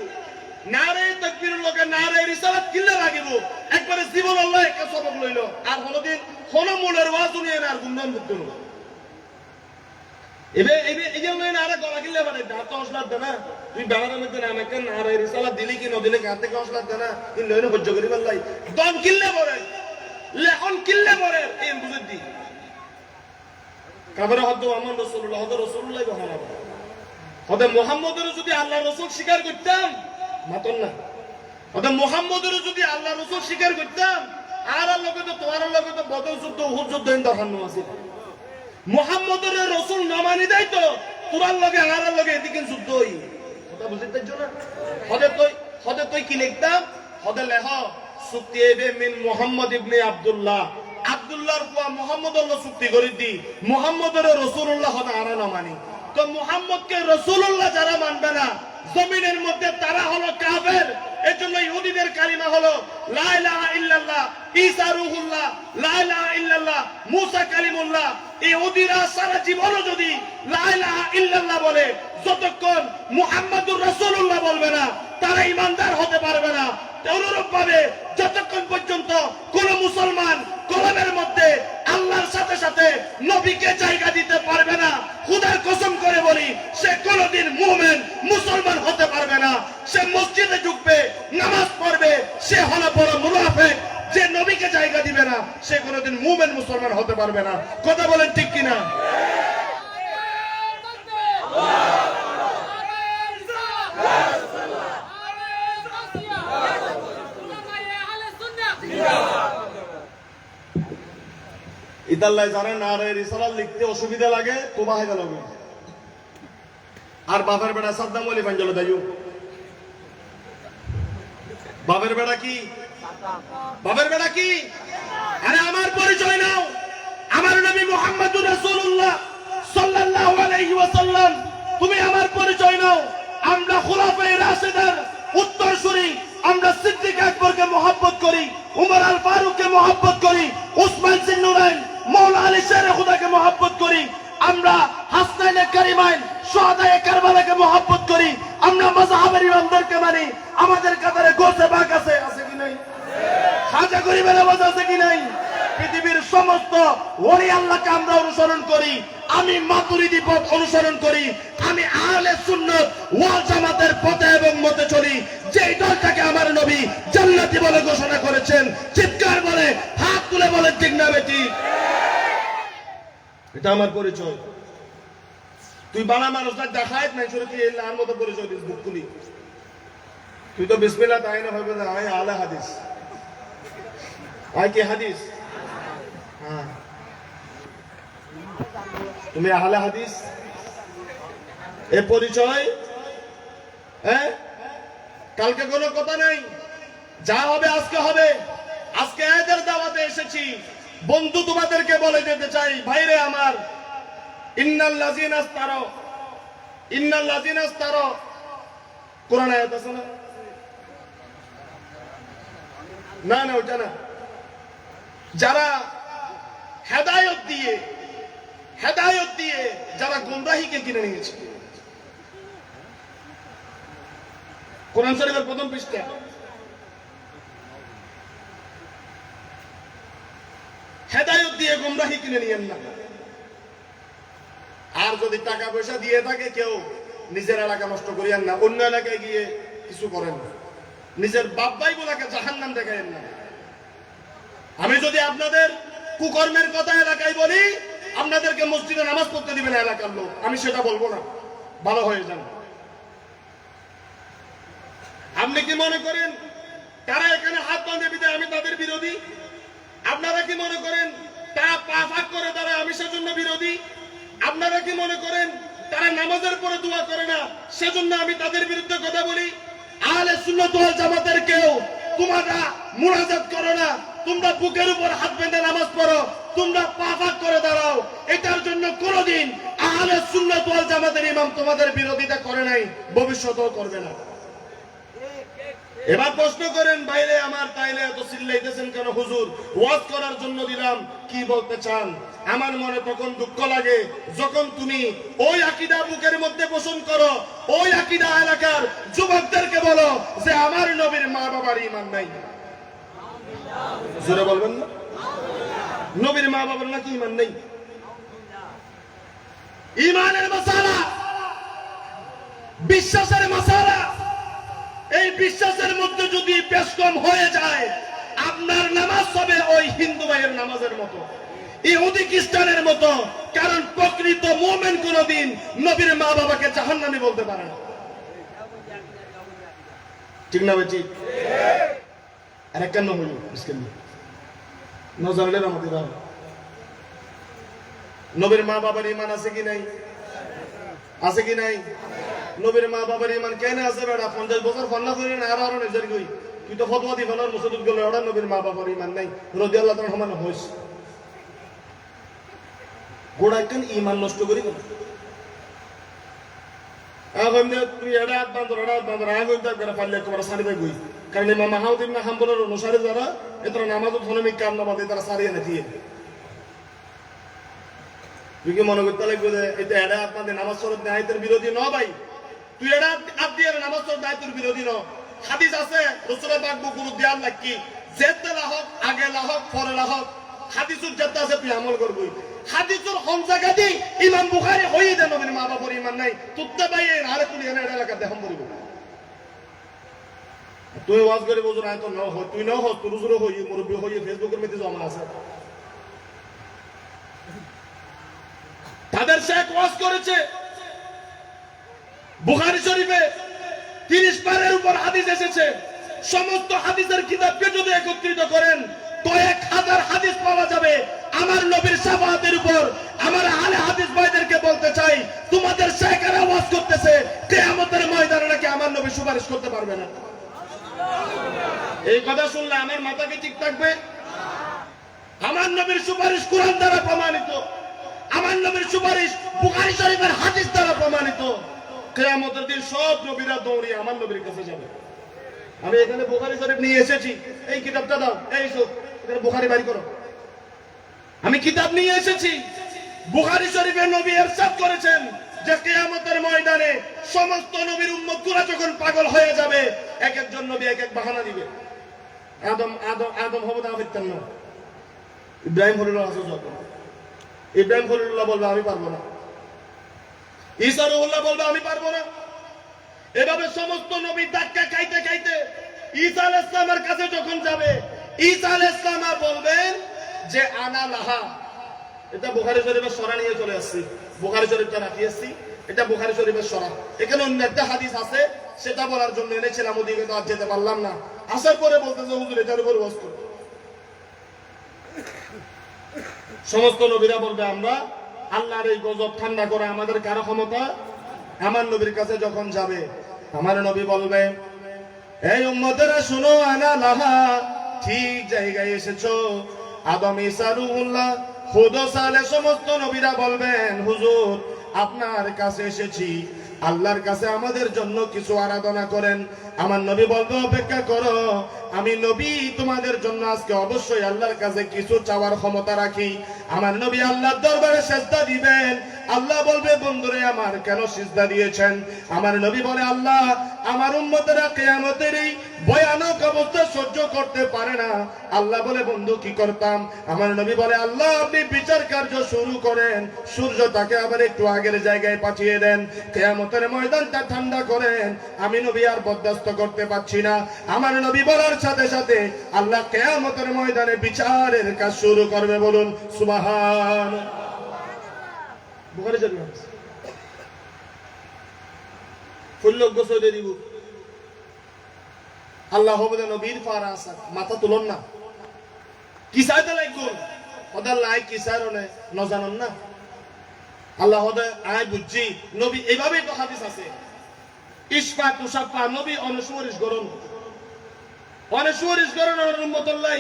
নারে তাকবীরের লগে নারে রিসালাত কিল্লা লাগিব একবারে জীবন আল্লাহ একটা সবক লইল আর কোনদিন কোন মূলের ওয়াজ নিয়ে না আর গুণগান করতে না এবে এবে এই যে নারে গলা কিল্লা বাড়ে দাঁত হসলাত দে না তুই বাংলার মধ্যে নাম একটা নারে রিসালাত দিলি কি নদিলে গান থেকে হসলাত দে না তুই লইলে সহ্য করি পারলাই দম কিল্লা পড়ে লেখন কিল্লা পড়ে এই বুঝে দি কাবরে হদ আমার রাসূলুল্লাহ হদ রাসূলুল্লাহ বহানা হদ মুহাম্মদের যদি আল্লাহ রাসূল স্বীকার করতাম মাতন না হদ মুহাম্মদের যদি আল্লাহ রাসূল স্বীকার করতাম আর লগে তো তোমার লগে তো বদর যুদ্ধ উহুদ যুদ্ধ দরকার নছিল মুহাম্মদের রাসূল না মানি দেয় তো তোমার লগে আর লগে এদিকে যুদ্ধ হই কথা বুঝতে চাইছো না হদ তুই কি লিখতাম হদ লেহ সুক্তিবে মিন মুহাম্মদ ইবনে আব্দুল্লাহ আব্দুল্লাহর কুয়া মুহাম্মদ আল্লাহ চুক্তি করে দি মুহাম্মদের রাসূলুল্লাহ হদ আর না মানি তো মুহাম্মদকে রাসূলুল্লাহ যারা মানবে না জমিনের মধ্যে তারা হলো কাফের এজন্য ইহুদিদের কালিমা হলো লা ইলাহা ইল্লাল্লাহ ঈসা রূহুল্লাহ লা ইলাহা ইল্লাল্লাহ মুসা কালিমুল্লাহ ইহুদিরা সারা জীবন যদি লা ইলাহা ইল্লাল্লাহ বলে যতক্ষণ মুহাম্মাদুর রাসূলুল্লাহ বলবে না তারা ঈমানদার হতে পারবে না অনুরূপ ভাবে যতক্ষণ পর্যন্ত কোন মুসলমান কলমের মধ্যে আল্লাহর সাথে সাথে নবীকে জায়গা দিতে পারবে না খোদার কসম করে বলি সে কোনদিন মুমিন মুসলমান হতে পারবে না সে মসজিদে ঢুকবে নামাজ পড়বে সে হলো বড় মুনাফিক যে নবীকে জায়গা দিবে না সে কোনদিন মুমিন মুসলমান হতে পারবে না কথা বলেন ঠিক কিনা ইতাল্লাই জানেন নারে রিসালাত লিখতে অসুবিধা লাগে তো বাহিদা লাগে আর বাবার বেড়া সাদ্দাম ওলি পাঞ্জল দাইও বাবার বেড়া কি আরে আমার পরিচয় নাও আমার নবী মুহাম্মদুর রাসূলুল্লাহ সাল্লাল্লাহু আলাইহি ওয়াসাল্লাম তুমি আমার পরিচয় নাও আমরা খুলাফায়ে রাশিদার উত্তরসূরি আমরা সিদ্দিক আকবরকে মহব্বত করি উমর আল ফারুককে মহব্বত করি উসমান জিন্নুরাইন মওলা আলী শের খুদাকে মহব্বত করি আমরা হাসনাইনে কারিমাইন শুহাদায়ে কারবালাকে মহব্বত করি আমরা মাযহাবের ইমামদেরকে মানি আমাদের কাতারে গোসে বাগ আছে কি নাই খাজা গরিবের আওয়াজ আছে কি নাই পৃথিবীর সমস্ত ওলি আল্লাহকে আমরা অনুসরণ করি আমি মাতুরিদি পথ অনুসরণ করি আমি আহলে সুন্নাত ওয়াল জামাতের পথে এবং মতে চলি যেই দলটাকে আমার নবী জান্নাতি বলে ঘোষণা করেছেন চিৎকার বলে হাত তুলে বলে ঠিক না বেটি এটা আমার পরিচয় তুই বানা মানুষ না দেখায় নাই শুরু তুই এর মতো পরিচয় দিস বুক খুলি তুই তো বিসমিল্লাহ তাই না ভাবে না আয় আলা হাদিস আয় কি হাদিস হ্যাঁ তুমি আহলে হাদিস এ পরিচয় হ্যাঁ কালকে কোনো কথা নাই যা হবে আজকে হবে আজকে এদের দাওয়াতে এসেছি বন্ধু তোমাদেরকে বলে দিতে চাই ভাইরে আমার ইন্নাল লাযিনা ইস্তারা কোরআন আয়াত আছে না ওটা না যারা হেদায়েত দিয়ে যারা গোমরাহিকে কিনে নিয়েছে কোরআন শরীফের প্রথম পৃষ্ঠা হেদায়েত দিয়ে গোমরাহি কিনে নিয়েন না আর যদি টাকা পয়সা দিয়ে থাকে কেউ নিজের এলাকা নষ্ট করিয়েন না অন্য এলাকায় গিয়ে কিছু করেন না নিজের বাপ ভাই গুলাকে জাহান্নাম দেখায়েন না আমি যদি আপনাদের কুকর্মের কথা এলাকায় বলি আপনাদেরকে মসজিদে নামাজ পড়তে দিবে না এলাকার লোক আমি সেটা বলবো না ভালো হয়ে যান আপনি কি মনে করেন তারা এখানে হাত বাঁধে বিদায় আমি তাদের বিরোধী আপনারা কি মনে করেন তারা পা ফাঁক করে দাঁড়ায় আমি সেজন্য বিরোধী আপনারা কি মনে করেন তারা নামাজের পরে দোয়া করে না সেজন্য আমি তাদের বিরুদ্ধে কথা বলি আহলে সুন্নাত ওয়াল জামাতের কেউ তোমরা মুনাজাত করো না তোমরা বুকের উপর হাত বেঁধে নামাজ পড়ো তোমরা পা ফাঁক করে দাঁড়াও এটার জন্য কোনোদিন আহলে সুন্নাত ওয়াল জামাতের ইমাম তোমাদের বিরোধিতা করে নাই ভবিষ্যতেও করবে না এবার প্রশ্ন করেন বাইরে আমার তাইলে এত চিল্লাইতেছেন কেন হুজুর? ওয়াজ করার জন্য দিলাম, কি বলতে চান? আমার মনে তখন দুঃখ লাগে যখন তুমি ওই আকীদা বুকের মধ্যে পোষণ করো, ওই আকীদা এলাকার যুবকদেরকে বলো যে আমার নবীর মা বাবার ঈমান নাই। জোরে বলবেন না? নবীর মা বাবার নাকি ঈমান নেই? ঈমানের মাসালা, বিশ্বাসের মাসালা। এই বিশ্বাসের মধ্যে যদি পেশ কম হয়ে যায়, আপনার নামাজ হবে ওই হিন্দু ভাইয়ের নামাজের মতো, ইহুদি খ্রিস্টানের মতো। কারণ প্রকৃত মুমিন কোনদিন নবীর মা বাবাকে জাহান্নামী বলতে পারে না। ঠিক না বেটি? আর কেন হইল নজরলে আমাদের নবীর মা বাবার ঈমান আছে কি নাই? আছে কি নাই? নবীর মা বাবার ঈমান কেন আছে? বেটা 50 বছর ফন্না করে না আর নিজের কই তুই তো ফতোয়া দি ফলার মুসুদ গেল, ওরা নবীর মা বাবার ঈমান নাই, রাদিয়াল্লাহু তাআলা সমান হইস। গোড়াকেন ঈমান নষ্ট করি কেন? এখন তুই এডা বান্দর আয় কই তার করে পারলে তোমার সারি ভাই কই। কারণ ইমাম মাহমুদ ইবনে হাম্বলের অনুসারী যারা এতরা নামাজও ধর্মিক কাম নামাজে তারা সারিয়ে না দিয়ে। তুই কি মনে করতে লাগবে যে এটা এডা আপনাদের নামাজ পড়তে আয়াতের বিরোধী ন ভাই? তুই এডা আপ দিয়ে নামাজ পড়তে আয়াতের বিরোধী ন। হাদিস আছে রাসূলের পাক গুরু দেয়াল লাগি যেতে লাহক আগে লাহক পরে লাহক, হাদিসুর যেতে আছে তুই আমল করবি। হাদিসুর কোন জায়গা দি ইমাম বুখারী হই দেন নবীর মা বাবার ঈমান নাই, তুত্তা ভাই আরে তুই এনে এডা এলাকা দেখাম বলিব। তুই ওয়াজ করে বুঝো না তো ন হয়, তুই ন হয় তোর জোরে হই মুরব্বি হই ফেসবুকের মধ্যে জমা আছে। তাদের শেখ ওয়াজ করেছে বুখারী শরীফে 30 পারের উপর হাদিস এসেছে। সমস্ত হাদিসের কিতাবকে যদি একত্রিত করেন তো 1000 হাদিস পাওয়া যাবে আমার নবীর শাফাআতের উপর। আমার আলে হাদিস ভাইদেরকে বলতে চাই, তোমাদের শেখেরা ওয়াজ করতেছে কিয়ামতের ময়দানে নাকি আমার নবী সুপারিশ করতে পারবে না। এই কথা শুনলে আমার মাথা কি ঠিক থাকবে? আমার নবীর সুপারিশ কোরআন দ্বারা প্রমাণিত, আমার নবীর সুপারিশ বুখারী শরীফের হাদিস দ্বারা প্রমাণিত। কিয়ামতের দিন সব নবীরা দৌড়িয়ে আমার নবীর কাছে যাবে। আমি এখানে বুখারী শরীফ নিয়ে এসেছি, এই কিতাবটা দাও, এই সব এখানে বুখারী বাড়ি করো। আমি কিতাব নিয়ে এসেছি, বুখারী শরীফে নবী ইরশাদ করেছেন যে কিয়ামতের ময়দানে সমস্ত নবীর উম্মতরা যখন পাগল হয়ে যাবে, এক একজন নবী এক এক বাহানা দিবে। আদম হবে না ফিরতেন না, ইব্রাহিম খলিলুল্লাহ আছে যত, ইব্রাহিম খলিলুল্লাহ বলবে আমি পারবো না, ঈসা রুহুল্লাহ বলবে আমি পারবো না। এভাবে সমস্ত নবী ধাক্কা খাইতে খাইতে ঈসা আলাইহিস সালামের কাছে যখন যাবে, ঈসা আলাইহিস সালাম বলবেন যে আনা লাহা। এটা বুখারী শরীফের সরা নিয়ে চলে আসছি, বুখারী শরীফটা রাখি আসছি, এটা বুখারী শরীফের সরা। এখানে অন্য একটা হাদিস আছে, সেটা বলার জন্য এনেছিলাম, ওদিকে তো আর যেতে পারলাম না। আসার পরে বলতেছে হুজুর এটার উপর ওয়াজ করুন। সমস্ত নবীরা বলবে আমরা আল্লাহর এই গজব ঠান্ডা করা আমাদের কারো ক্ষমতা। আমার নবীর কাছে যখন যাবে, আমার নবী বলবে এই উম্মতেরা শুনো, আনা লাহা, ঠিক জায়গায় এসেছো। আদম, ঈসা, রূহুল্লাহ, হুদ, সালেহ সমস্ত নবীরা বলবেন হুজুর আপনার কাছে এসেছি, আল্লাহর কাছে আমাদের জন্য কিছু আরাধনা করেন। আমার নবী বলবে অপেক্ষা করো, আমি নবী তোমাদের জন্য আজকে অবশ্যই আল্লাহর কাছে কিছু চাওয়ার ক্ষমতা রাখি। আমার নবী আল্লাহর দরবারে সিজদা দিবেন। আল্লাহ বলবে বন্ধুরে আমার কেন সিজদা দিয়েছেন? আমার নবী বলে আল্লাহ আমার উম্মতেরা কিয়ামতের এই ভয়ানক অবস্থা সহ্য করতে পারে না। আল্লাহ বলে বন্ধু কি করতাম? আমার নবী বলে আল্লাহ আপনি বিচার কার্য শুরু করেন, সূর্যটাকে আবার একটু আগের জায়গায় পাঠিয়ে দেন, কিয়ামতের ময়দানটা ঠান্ডা করেন, আমি নবী আর বরদাস্ত করতে পারছি না। আমার নবী বলার সাথে সাথে আল্লাহ কিয়ামতের ময়দানে বিচারের কাজ শুরু করবে। বলুন সুবহানাল্লাহ। বুখারী শরীফ ফুল্লক গোসলে দিব। আল্লাহ হবে নবীর ফারাসা, মাথা তুলন না, কি চাইতে লাগবে ওদের লাই কি চাইরনে ন জানন না। আল্লাহ হদে আয় বুঝছি নবী এইভাবে তো হাদিস আছে, ইশফা তুষাফা নবী অনুসরিস গরণ, অনুসরিস গরণ ওর উম্মতুল্লাহ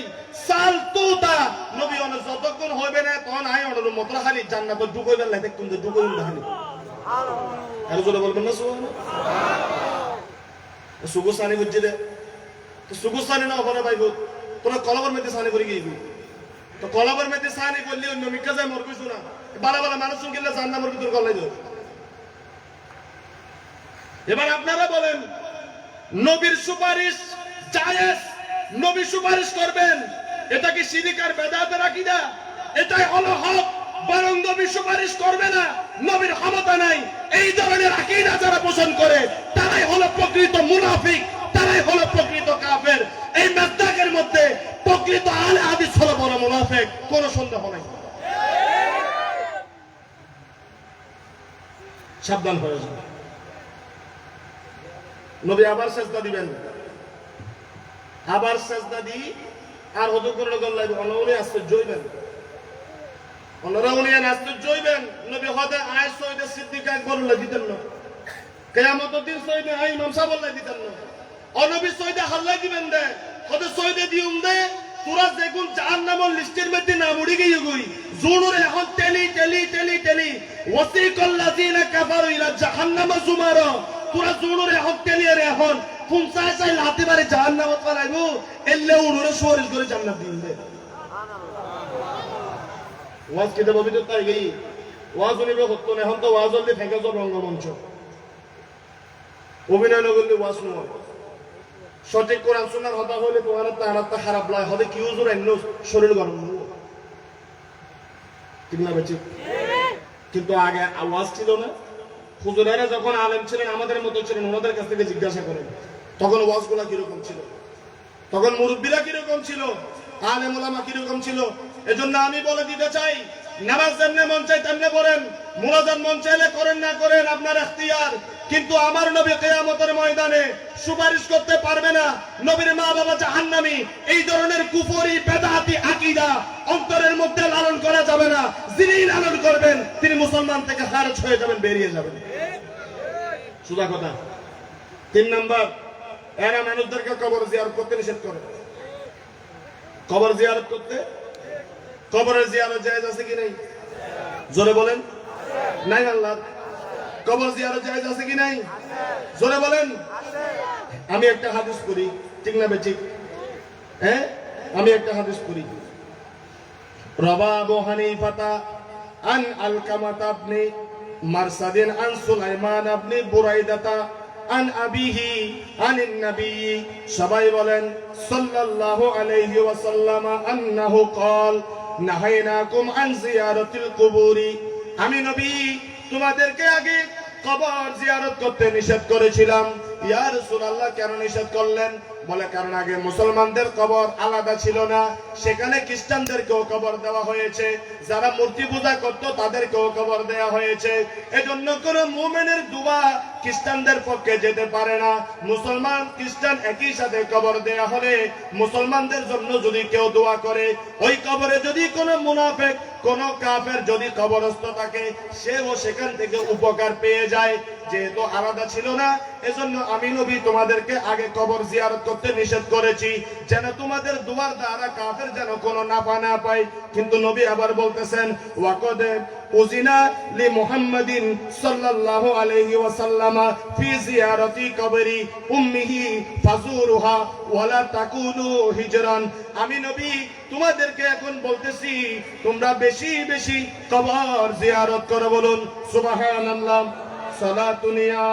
সাল তুতা নবী অন যতক্ষণ হইবে না তখন আয় ওর উম্মতরা খালি জান্নাতে ঢুকইবেন না, দেখুন তো ঢুকইবেন না খালি। আর জোরে বলবেন না সুবহানাল্লাহ। সুবহানাল্লাহ সুবহানানি বুঝছে দে সুগুসানি না ওখানে পাইব তোরা কলবর মেতে সানি করে গিয়ে তো কলবর মেতে সানি করলে অন্য মিকা যায় মরবি শোনা বালা বালা মানুষ গেলে জান্নাতের ভিতর গলাই দেব। এবার আপনারা বলেন নবীর সুপারিশ জায়েজ, নবী সুপারিশ করবেন, এটা কি শিরক আর বেদাতের আকীদা? এটাই হলো হক। বরং নবী সুপারিশ করবে না, নবীর ক্ষমতা নাই, এই ধরনের আকীদা যারা পোষণ করে তারাই হলো প্রকৃত মুনাফিক, তারাই হলো প্রকৃত কাফের। এই মেজদাকের মধ্যে প্রকৃত আলে হাদিস হলো বড় মুনাফিক, কোনো সন্দেহ নাই। সাবধান হয়ে যান। নবী আবার সেজদা দিবেন, আবার সেজদা দি আর হদু করে গল্লাই অনউনি আশ্চর্য হইবেন, অনরাউনি আশ্চর্য হইবেন। নবী হদে আয় সৈয়দে সিদ্দিক আকবর দিতেন না, কিয়ামতের দিন সৈয়দে আই ইমাম সাহেব দিতেন না, অনবী সৈয়দে হাল্লা দিবেন দে হদে সৈয়দে দিউম দে তোরা যেগুন জাহান্নামের লিস্টের মধ্যে নাম উড়ে গিয়ে গই জুনুর এখন টেলি টেলি টেলি টেলি ওয়াসিকাল লাযিনা কাফারু ইলা জাহান্নামা জুমারা তোরা জুনুর এখন টেলি রে এখন ফুনসাই সাই লাতে বারে জাহান্নামত পালাইবো এল্লে উড়ুরে সুপারিশ করে জান্নাত দিন দে। ওয়াজ কিতে পবিত্র তাই গই ওয়াজ উনিবে হতো না, এখন তো ওয়াজ হলে ফেঁকে যাব রঙ্গমঞ্চ, অভিনয় নগরলে ওয়াজ নয়। সঠিক কোরআন সুন্নাহর হতা হইলে তোমার তাহারাত খারাপ লাগে হদে কি হুজুর এন্ন শরীর গরম ঠিক না বেচি। কিন্তু আগে আওয়াজ ছিল না, হুজুরেরা যখন আলেম ছিলেন আমাদের মতো ছিলেন ওনাদের কাছ থেকে জিজ্ঞাসা করেন তখন ওয়াজগুলা কিরকম ছিল, তখন মুরব্বীরা কিরকম ছিল, আলেম ওলামা কিরকম ছিল। এজন্য আমি বলে দিতে চাই নামাজ যেমনে মন চাই তেমনে পড়েন, মুনাজাত মন চাইলে করেন না করেন আপনার ইখতিয়ার, কিন্তু আমার নবী কিয়ামতের ময়দানে সুপারিশ করতে পারবে না। নবীর মা বাবা জাহান্নামী, এই ধরনের কুফরি বেদাতি আকীদা অন্তরের মধ্যে লালন করা যাবে না। যিনি লালন করবেন তিনি মুসলমান থেকে খারিজ হয়ে যাবেন, বেরিয়ে যাবেন। সুদা কথা। 3 নাম্বার, এরা মানুষদেরকে কবর জিয়ারত করতে নিষেধ করে। কবর জিয়ারত করতে, কবরের জিয়ারত জায়েজ আছে কি নাই? জোরে বলেন নাই। আল্লাহ কবর জিয়ারত জায়েজ আছে কি নাই? জোরে বলেন। আমি একটা হাদিস পড়ি, ঠিক না বেঠিক? হ্যাঁ, আমি একটা হাদিস পড়ি। রাওয়া আবু হানিফা আন আলকামাতা ইবনে মারসাদিন আন সুলাইমান ইবনে বুরাইদাতা আন আবিহি আনিন নবী, সবাই বলেন সাল্লাল্লাহু আলাইহি ওয়াসাল্লাম আন্নাহু ক্বাল নাহাইনাকুম আন জিয়ারাতিল কুবুরি। আমি নবী তোমাদেরকে আগে কবর জিয়ারত করতে নিষেধ করেছিলাম। ইয়া রাসূলুল্লাহ কেন নিষেধ করলেন? বলে কারণ আগে মুসলমানদের কবর আলাদা ছিল না, সেখানে খ্রিস্টানদেরকেও কবর দেওয়া হয়েছে, যারা মূর্তি পূজা করত তাদেরকেও কবর দেওয়া হয়েছে। এজন্য কোন মুমিনের দোয়া খ্রিস্টানদের পক্ষে যেতে পারে না। মুসলমান খ্রিস্টান একই সাথে কবর দেয়া হলে মুসলমানদের জন্য যদি কেউ দোয়া করে, ওই কবরে যদি কোনো মুনাফিক কোন কাফের যদি কবরস্থ থাকে সেও সেখান থেকে উপকার পেয়ে যায়। যেহেতু আলাদা ছিল না, এজন্য আমি নবী তোমাদেরকে আগে কবর জিয়ারত করতে নিষেধ করেছি, যেন তোমাদের দুয়ার দ্বারা কাফের যেন কোনো নাফা না পায়। কিন্তু নবী আবার বলতেছেন ওয়াকদে উজিনা লি মুহাম্মাদিন সাল্লাল্লাহু আলাইহি ওয়াসাল্লাম ফি জিয়ারতি কবরি উম্মিহি ফাজুরুহা ওয়ালা তাকুলু হিজরান। আমি নবী তোমাদেরকে এখন বলতেছি তোমরা বেশি বেশি কবর জিয়ারত করো। বলুন সুবহানাল্লাহ। সালাতুনিয়া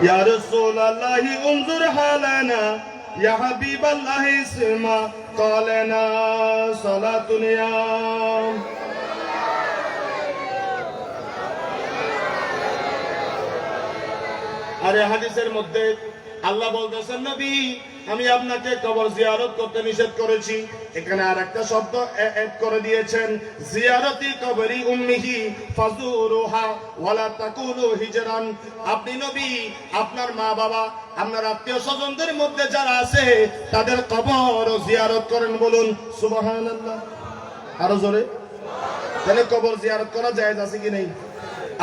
ইয়া রাসূলুল্লাহ উনজুর হালানা ইয়া হাবিবাল্লাহ ইসমা ক্বালানা সালাতুনিয়া। আরে হাদিসের মধ্যে আল্লাহ বলতেছেন নবী আমি আপনাকে কবর জিয়ারত করতে নিষেধ করেছি। এখানে আরেকটা শব্দ এড করে দিয়েছেন, জিয়ারতি কবরি উম্মিহি ফাজুরুহা ওয়ালা তাকুলু হিজরান। আপনি নবী আপনার মা বাবা আপনার আত্মীয় স্বজনদের মধ্যে যারা আছে তাদের কবর জিয়ারত করেন। বলুন সুবহানাল্লাহ। আরো জোরে। তাহলে কবর জিয়ারত করা জায়েজ আছে কি নেই?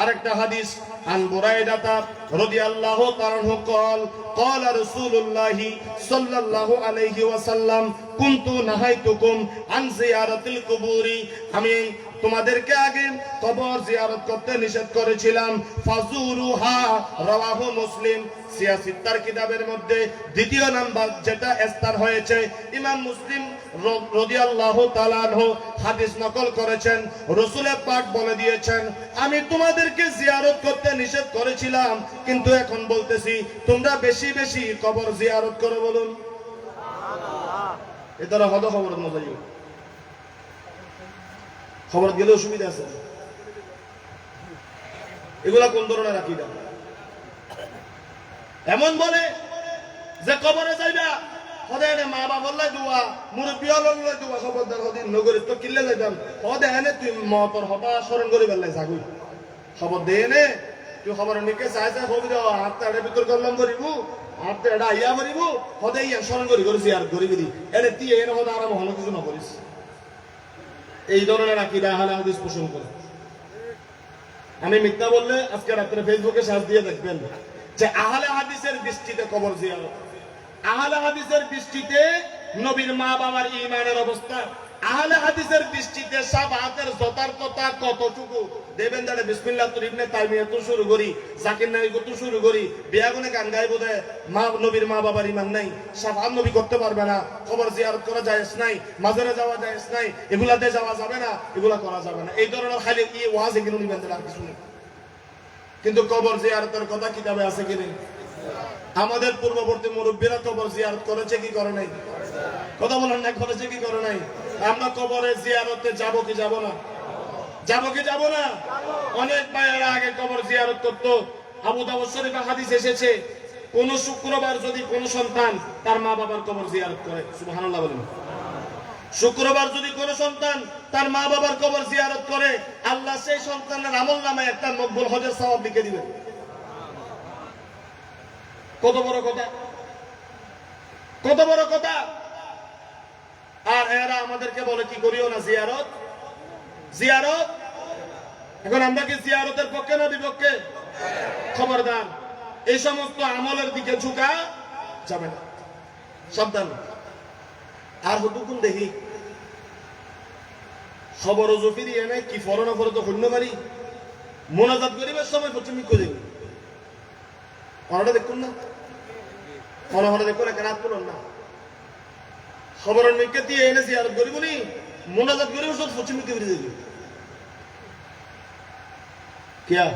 আরেকটা হাদিস عن بريدة رضي الله عنه قال قال رسول الله صلى الله عليه وسلم كنت نهيتكم عن زيارة القبور আমি তোমাদেরকে আগে কবর জিয়ারত করতে নিষেধ করেছিলাম ফাজুরুহা রাওয়াহু মুসলিম সিয়াসিত্তার কিতাবের মধ্যে দ্বিতীয় নাম্বার যেটা স্থান হয়েছে ইমাম মুসলিম রাদিয়াল্লাহু তাআলা আনহু হাদিস নকল করেছেন রাসূলের পাক বলে দিয়েছেন আমি তোমাদেরকে জিয়ারত করতে নিষেধ করেছিলাম কিন্তু এখন বলতেছি তোমরা বেশি বেশি কবর জিয়ারত করো বলুন সুবহানাল্লাহ এটা হলো খবর নজাই খবর গেলে অসুবিধা আছে এগুলা কোন ধরনের আকীদা এমন বলে যে কবরে যাইবা হদে মা বাবা লাই দোয়া মুরব্বি হলাই দোয়া খবরদার হদিন নগরে তো কিল্লে যাইতাম হদে এনে তুই মতর হতা স্মরণ করি বেলাই যাগুই খবর দে এনে তুই খবর নিকে চাই চাই হবি দাও হাতটা ভিতর করলাম করিব হাতটা এটা আইয়া করিব হদে ইয়া স্মরণ করি করেছি আর করিবি দি এনে তুই এনে হদে আরাম হলো কিছু না করিস এই ধরনের আকীদা আহলে হাদিস পোষণ করে আমি মিথ্যা বললে আজকে রাতে ফেসবুকে সার্চ দিয়ে দেখবেন যে আহলে হাদিসের দৃষ্টিতে কবর জিয়ারত আহলে হাদিসের দৃষ্টিতে নবীর মা বাবার ঈমানের অবস্থা আহলে হাদিসের দৃষ্টিতে সাবাতের যথার্থতা কতটুকু দেবেন দাঁড়ে বিসমিল্লাহ তো ইবনে তাইমিয়া তো শুরু করি জাকির নায়ক তো শুরু করি বিয়াগুনে গান গাইবো দে মা নবীর মা বাবার ঈমান নাই সাফাত নবী করতে পারবে না কবর জিয়ারত করা জায়েজ নাই মাজারে যাওয়া জায়েজ নাই এগুলাতে যাওয়া যাবে না এগুলা করা যাবে না এই ধরনের খালি এই ওয়াজ এগুলো নিবেন আর কিছু নেই কিন্তু কবর জিয়ারতের কথা কিতাবে আছে কি নেই আমাদের পূর্ববর্তী মুরব্বীরা কবর জিয়ারত করেছে কি করে নাই কথা বলেন না করেছে কি করে নাই আমরা কবরে জিয়ারতে যাব কি যাব না যাব কি যাব না অনেক ভাইয়েরা আগে কবর জিয়ারত করত আবু দাউদ শরীফে হাদিস এসেছে কোন শুক্রবার যদি কোন সন্তান তার মা বাবার কবর জিয়ারত করে সুবহানাল্লাহ বলেন শুক্রবার যদি কোন সন্তান তার মা বাবার কবর জিয়ারত করে আল্লাহ সেই সন্তানের আমলনামায় একটা মকবুল হজের সওয়াব লিখে দিবেন কত বড় কথা কত বড় কথা আর এরা আমাদেরকে বলে কি করিও না জিয়ারত জিয়ারত এখন আমরা কি জিয়ারতের পক্ষে না বিপক্ষে খবরদার এই সমস্ত আমলের দিকে ঝুঁকা যাবে না সাবধান আর হতুকুন দেখি খবর জফিরি এনে কি ফরনা ফর তো শূন্য মারি মোনাজাত করিবার সময় পশ্চিম করে দেব ওনারা দেখুন না মনে দেখুন কেন হাত তুলন না খবরের মেয়েকে দিয়ে এনে জিয়ারত করি বলি মোনাজাত করিব সব পশ্চিম দিকে ফিরে দেবে কিয়া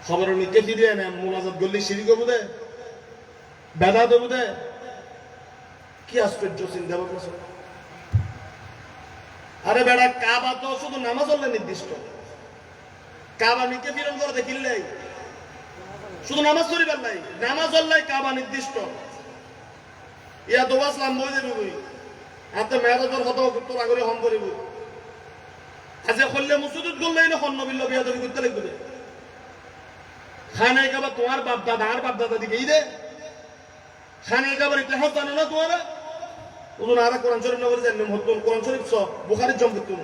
খবরের মেয়েকে ফিরিয়ে এনে মোনাজাত করলে সিঁড়ি করবো দে বেদা দেবো দে কি আশ্চর্য চিন্তা ভাবনা আরে বেড়া কাবা তো শুধু নামাজ হলে নির্দিষ্ট কাবা নিকে ফিরন করে দেখিলেই শুধু নামাজ করিবার নাই নামাজ হল্লাই কাবা নির্দিষ্ট ইয়া দোয়াসলাম বই দেবে বই হাতে মেয়ারজর হত তোর আগরে হম করিব আজ করলে মুসুদুত করলেই না হন্ন বিল্ল বিয়া দবি করতে লাগবে খানায় কাবা তোমার বাপ দাদা আর বাপ দাদা দিকে দে খানায় কাবার ইতিহাস জানো না তোমারা ওজন আর কোরআন শরীফ নগরে জানলাম হতুন কোরআন শরীফ বুখারীর জমতুন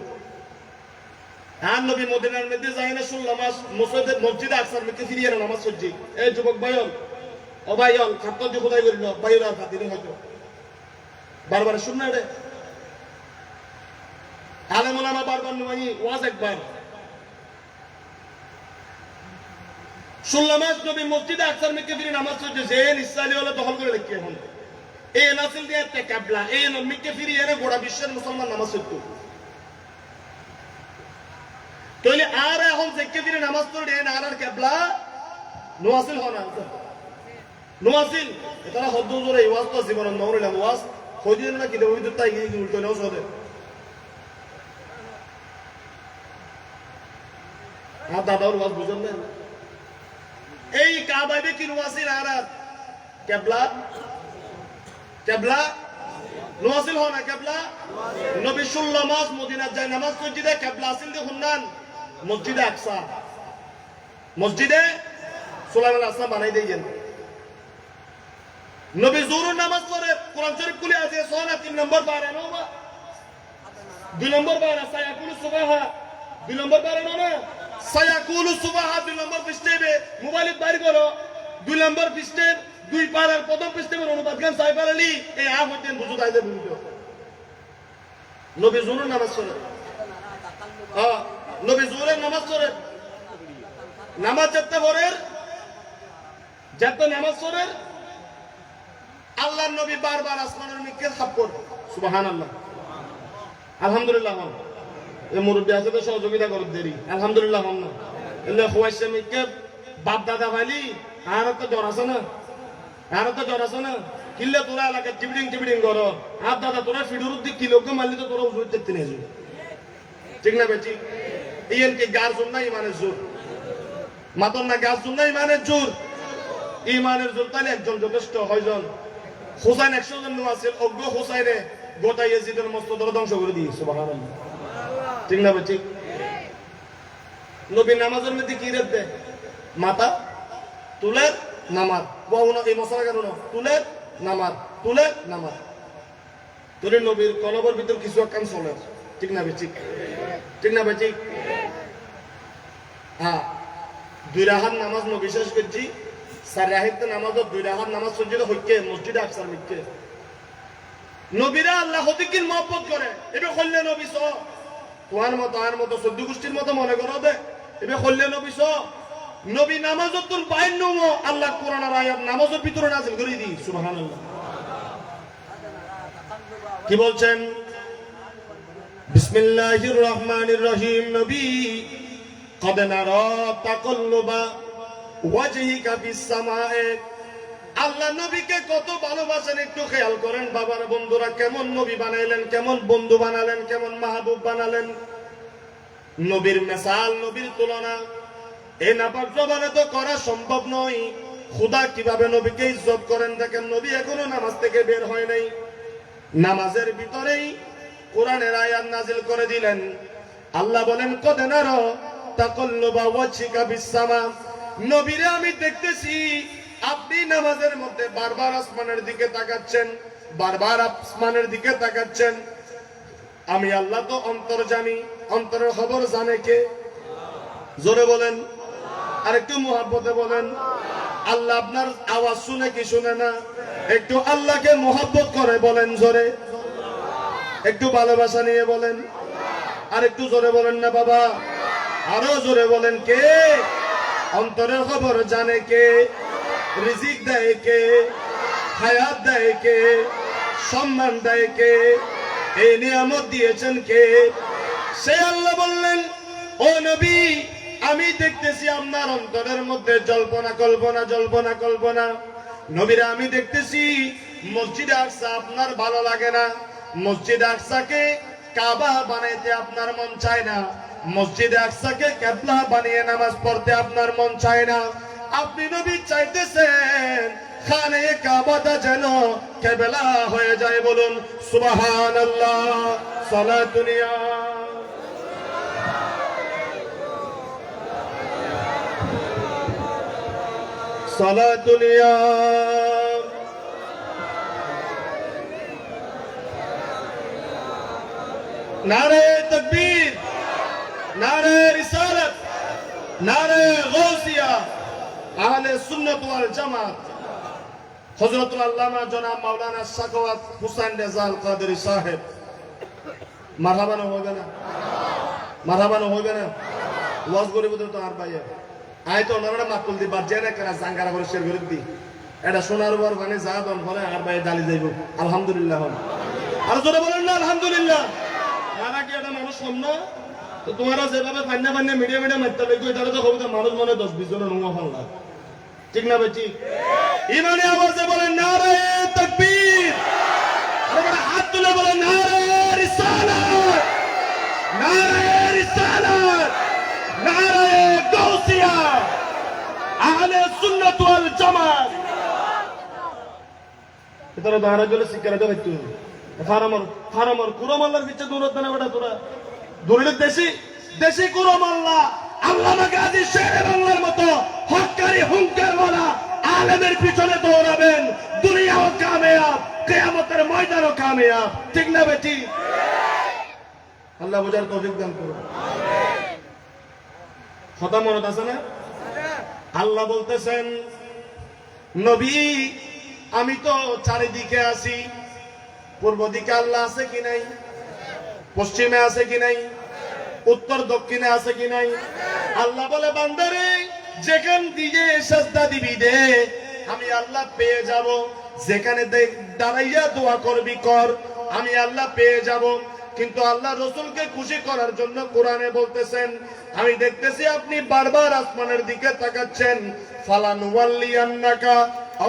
আর নবী মদিনার মধ্যে যায় না শুনলাম মসজিদে আকসার মধ্যে ফিরিয়ে না নামাজ পড়ছি এই যুবক ভাইয়ল ও ভাইয়ল খাত্তর দিয়ে খোদাই করিল ভাইয়ল আর খাতিরে হয়তো বারবার শুননা রে আলেম ওলামা বারবার নয় ওয়াজ একবার শুনলাম নবী মসজিদে আকসার মধ্যে ফিরিয়ে নামাজ পড়ছে যে ইসরায়েলি হলে দখল করে রেখে এখন এই নাসিল দিয়ে একটা কাবলা এই নমিকে ফিরিয়ে এনে গোটা বিশ্বের মুসলমান নামাজ পড়তো তাহলে আর এখন যেকে ফিরে নামাজ পড়ে আর কাবলা নোয়াসিল হয় না নোয়াসিল এটা হদ্দ জোরে ওয়াজ তো জীবন নওরিলাম ওয়াজ হইদিন না কি দেব বিদ্যুৎ তাই কি উল্টো নাও সদে আর দাদার ওয়াজ বুঝেন না এই কাবাইবে কি নোয়াসিল আর কাবলা কেবলা নোয়াসিল হয় না কেবলা নবী সাল্লাল্লাহু আলাইহি ওয়াসাল্লাম মদিনায় যায় নামাজ পড়তে কেবলা আসিল দে হুন্নান মসজিদে আকসা মসজিদে সুলাইমান আসলাম বানাই দেইছেন নবী জোহরের নামাজ পড়ে কোরআন শরীফ খুলে আছে সোনা 3 নম্বর পারা না 2 নম্বর পারা সায়াকুল সুবহা 2 নম্বর পারা না সায়াকুলু সুবাহা 2 নম্বর পৃষ্ঠায় মোবাইলে বাইর করো 2 নম্বর পৃষ্ঠার 2 পারার প্রথম পৃষ্ঠার অনুবাদ গান সাইফার আলী এই আ হইতেন বুঝু তাইতে বুঝো নবী জুনুর নামাজ পড়ে নবী জুরের নামাজ পড়ে নামাজ যেতে পড়ের যেতে নামাজ পড়ের আল্লাহর নবী বারবার আসমানের মিকে থাপ্পড় সুবহানাল্লাহ আলহামদুলিল্লাহ এই মুরব্বী আছে তো সহযোগিতা করে দেরি আলহামদুলিল্লাহ না এলে খোয়াইছে মিকে বাপ দাদা ভাইলি আর তো জ্বর আছে না কিল্লে তোরা এলাকায় টিবিডিং করো আর দাদা তোরা ফিডুর দিক কিলোকে মারলি তো তোরা উজুর দেখতে নিয়ে যাবে ঠিক না বেটি ইয়েন কি গার জোর না ইমানের জোর মাতন না গার জোর না ইমানের জোর ইমানের জোর তাহলে একজন যথেষ্ট হয়জন হুসাইন 100 জন আছে অজ্ঞ হুসাইনে গোটা ইয়াজিদের মস্তদর ধ্বংস করে দিয়ে সুবহানাল্লাহ ঠিক না বেটি নবী নামাজের মধ্যে কি রেখে মাথা তুলে নামাজ বহুনা এই মশলা কেন তুলে নামাজ তুলে নবীর কলবের ভিতর কিছু কাম চলে ঠিক না বেটি হ্যাঁ 2 রাকাত নামাজ নবী শেষ করছি 4 রাকাত নামাজ 2 রাকাত নামাজ সজ্জিত হইকে মসজিদে আকসার মিকে নবীরা আল্লাহ হদিকির মহব্বত করে এবে কইলে নবী স তোমার মতো আর মতো 14 গোষ্ঠীর মতো মনে করো দে এবে কইলে নবী স নবী নামাজতুল বাইন নমো আল্লাহ কোরআনের আয়াত নামাজের ভিতরে নাযিল করে দি সুবহানাল্লাহ কি বলছেন বিসমিল্লাহির রহমানির রহিম নবী قد نرى تقلب وجهك في السماء আল্লাহ নবীকে কত ভালোবাসেন একটু খেয়াল করেন বাবার বন্ধুরা কেমন নবী বানাইলেন কেমন বন্ধু বানালেন কেমন মাহবুব বানালেন নবীর মিসাল নবীর তুলনা এই নাপাক জবানে তো করা সম্ভব নয় খোদা কিভাবে নবীকে ইজ্জত করেন দেখেন নবী এখনো নামাজ থেকে বের হয় নাই নামাজের ভিতরেই কোরআনের আয়াত নাজিল করে দিলেন আল্লাহ বলেন কদ নারা তাকাল্লুবা ওয়াজহিকা বিস-সামা নবীরে আমি দেখতেছি আপনি নামাজের মধ্যে বারবার আসমানের দিকে তাকাচ্ছেন আমি আল্লাহ তো অন্তর্যামী অন্তরের খবর জানে কে জোরে বলেন আর একটু মুহাব্বতে বলেন আল্লাহ আপনার আওয়াজ শুনে কি শুনে না একটু আল্লাহকে মুহাব্বত করে বলেন জোরে একটু ভালোবাসা নিয়ে বলেন আর একটু জোরে বলেন না বাবা আরো জোরে বলেন কে অন্তরের খবর জানে কে রিজিক দেয় কে হায়াত দেয় কে সম্মান দেয় কে এই নিয়ামত দিয়েছেন কে সে আল্লাহ বললেন ও নবী আমি দেখতেছি আপনার অন্তরের মধ্যে জল্পনা নবীরা আমি দেখতেছি মসজিদে আকসা আপনার ভালো লাগে না মসজিদে আকসাকে কাবা বানাইতে আপনার মন চায় না মসজিদে আকসাকে কিবলা বানিয়ে নামাজ পড়তে আপনার মন চায় না আপনি নবী চাইতেছেন খানে কাবাটা যেন কিবলা হয়ে যায় বলুন সুবহানাল্লাহ সালাতুনিয়া সালাতুনিয়া নারে তাকবীর নারে রিসালাত নারে গাউসিয়া আহলে সুন্নাত ওয়াল জামাত হযরতুল আল্লামা জনাব মাওলানা সাখাওয়াত হুসাইন রেজাল কাদেরী সাহেব মারহাবানো হবে না ওয়াজ করিব তো আর ভাইয়া আই তো ওনারা মাকুল দি বাদ জেনে করা জাঙ্গারা করে শেয়ার করে দি এটা সোনার উপর মানে যা দন হলে আর ভাই ডালি যাইব আলহামদুলিল্লাহ আর জোরে বলেন না আলহামদুলিল্লাহ আর কি এটা মানুষ কম না তো তোমরা যেভাবে ফান্না মিডিয়া মারতে লাগবে এটা তো হবে মানুষ মনে 10-20 জনের নুয়া ফাল্লা ঠিক না ভাই ঠিক ইমানে আওয়াজে বলেন নারে তাকবীর আরে হাত তুলে বলেন নারে রিসালাত নারে গাউসিয়া আহলে সুন্নাত ওয়াল জামাত এটা দাঁড়া গেলে শিকারা দেবে তুই ফারামর কুরমাল্লার পিছে দৌড়ত না বেটা তোরা দৌড়লে দেশি কুরমাল্লা আল্লামা গাজী শেরে বাংলার মতো হক্কারি হুঙ্কারওয়ালা আলেমের পিছনে দৌড়াবেন দুনিয়াও কামিয়াব কিয়ামতের ময়দানও কামিয়াব ঠিক না বেটি আল্লাহ বুঝার তৌফিক দান করুন কথা মনে আছে না? আল্লাহ বলতেছেন নবী আমি তো চারিদিকে আছি, পূর্ব দিকে আল্লাহ আছে কি নাই, পশ্চিমে আছে কি নাই, উত্তর দক্ষিণে আছে কি নাই। আল্লাহ বলে বান্দারে যেখান দিয়ে সাজদা দিবি দে, আমি আল্লাহ পেয়ে যাব। যেখানে দাঁড়াইয়া দোয়া করবি কর, আমি আল্লাহ পেয়ে যাব। কিন্তু আল্লাহ রসুলকে খুশি করার জন্য কোরআনে বলতেছেন আমি দেখতেছি আপনি বারবার আসমানের দিকে তাকাচ্ছেন। ফালানুওয়াল্লিয়ান্নাকা,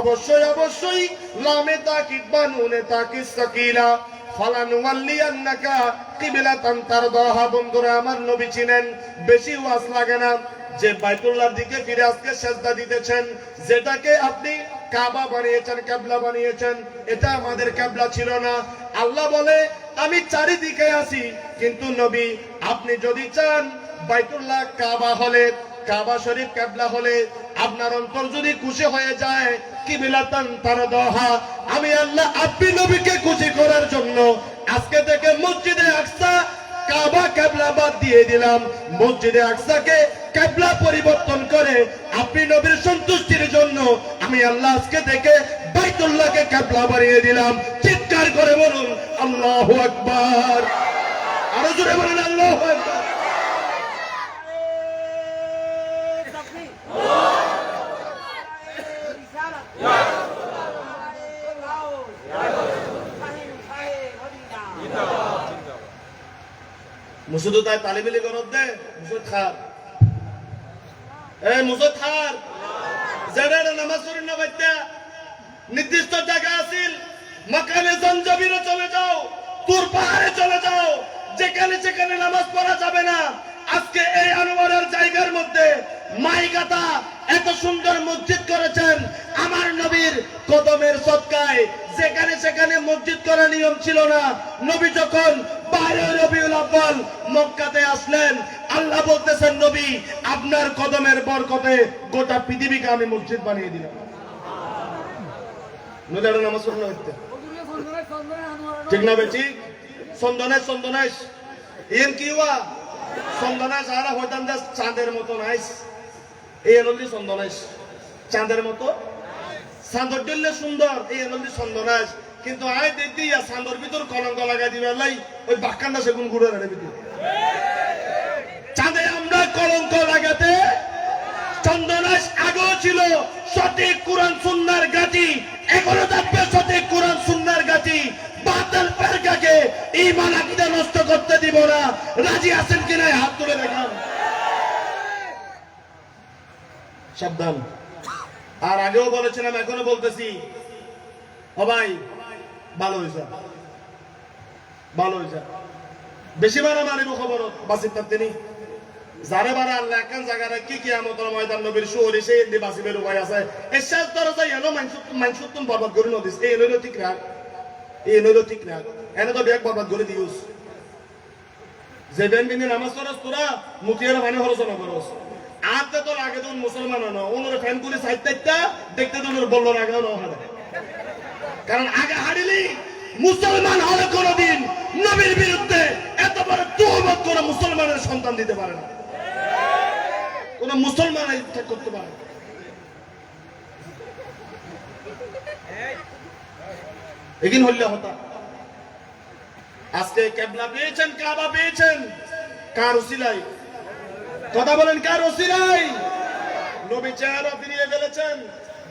অবশ্যই অবশ্যই, লামে তাকিদ বা নুনে তাকিদ সাকিলা, ফালানুওয়াল্লিয়ান্নাকা কিবলাতান তারদাহা। বন্ধুরা আমার নবী চিনেন, বেশি ওয়াজ লাগে না। যে বাইতুল্লাহর দিকে ফিরে আজকে সেজদা দিতেছেন, যেটাকে আপনি কাবা বানিয়েছেন, কিবলা বানিয়েছেন, এটা আমাদের কিবলা ছিল না। আল্লাহ বলে আমি চারিদিকে আছি, কিন্তু নবী আপনি যদি চান বাইতুল্লাহ কাবা হলে, কাবা শরীফ কিবলা হলে, আপনার অন্তর যদি খুশি হয়ে যায়, কিবলাতান তারদাহা, আমি আল্লাহ আপনি নবীকে খুশি করার জন্য আজকে থেকে মসজিদে আকসা কাবা কিবলা বাদ দিয়ে দিলাম। মসজিদে আকসাকে কিবলা পরিবর্তন করে আপনি নবীর সন্তুষ্টির জন্য আমি আল্লাহ আজকে থেকে বাইতুল্লাহকে কিবলা বানিয়ে দিলাম। চিৎকার করে বলুন আল্লাহু আকবার। আরো জোরে বলুন আল্লাহু আকবার। মুসুদ তাই তালিবিলি করত দে, মুসুদ খার, এই মুসুদ খার, যেটা নামাজ পড়ি না বাইতে নির্দিষ্ট জায়গা আছিল, মাকানে জঞ্জাবিরে চলে যাও, তুর পাহাড়ে চলে যাও, যেখানে যেখানে নামাজ পড়া যাবে না। আজকে এই আনোয়ারের জায়গার মধ্যে মাইগাতা এত সুন্দর মসজিদ করেছেন আমার নবীর কদমের সদকায়। যেখানে সেখানে মসজিদ করার নিয়ম ছিল না। নবী যখন 12 রবিউল আউয়াল মক্কাতে আসলেন, আল্লাহ বলতেছেন নবী আপনার কদমের বরকতে গোটা পৃথিবীকে আমি মসজিদ বানিয়ে দিলাম। নদীর নামাজ পড়তে হইতে ঠিক না বেটি? সন্দনেশ সন্দনেশ এন কি হওয়া সন্দনেশ আর হইতাম যে চাঁদের মতো নাইস। এই নদী সন্দনেশ চাঁদের মতো, চাঁদর দিলে সুন্দর, এই নদী সন্দনেশ। কিন্তু আয় দেখি চাঁদর ভিতর কলঙ্ক লাগাই দিবে লাই ওই বাক্কান্ডা সেগুন ঘুরে ভিতরে চাঁদে আমরা কলঙ্ক লাগাতে। চন্দনাশ আগেও ছিল সঠিক কোরআন সুন্নাহর গাটি, এখনো থাকবে সঠিক কোরআন সুন্নাহর গাটি। বাতিল ফেরকাকে ঈমান আকীদা নষ্ট করতে দিব না। রাজি আছেন কিনা হাত তুলে দেখান। সাবধান। আর আগেও বলেছিলাম, এখনো বলতেছি, ও ভাই ভালো হয়েছে, ভালো হয়েছে। বেশি বারা মারিব খবর বাসির তার তিনি যারে বারা আল্লাহ একখান জায়গায় কি কিয়ামতের ময়দান নবীর শুয়োর এসে এনে বাসিবের উপায় আছে। এই শেষ দরজা এলো মানসুর তুমি বরবাদ করে নদিস, এই নইল ঠিক রাখ, এই নইল ঠিক রাখ, এনে তো ব্যাগ বরবাদ করে দিউস। যে বেন বিনে নামাজ পড়াস তোরা মুখিয়ার মানে হরসনা করস। আতে তো লাগে তো মুসলমান না, ওনার ফ্যান করে সাইডটা দেখতে তো ওনার বললো আগে না হারে। কারণ আগে হারিলি মুসলমান হলে কোনদিন নবীর বিরুদ্ধে এত বড় তুহমত কোন মুসলমানের সন্তান দিতে পারে না, কোন মুসলমান ঠিক করতে পারে না। এগিন হইলে হতা। আজকে কিবলা পেয়েছেন, কাবা পেয়েছেন, কার উসিলাই? কথা বলেন কার উসিলাই? নবী চেহারা ফিরিয়ে ফেলেছেন।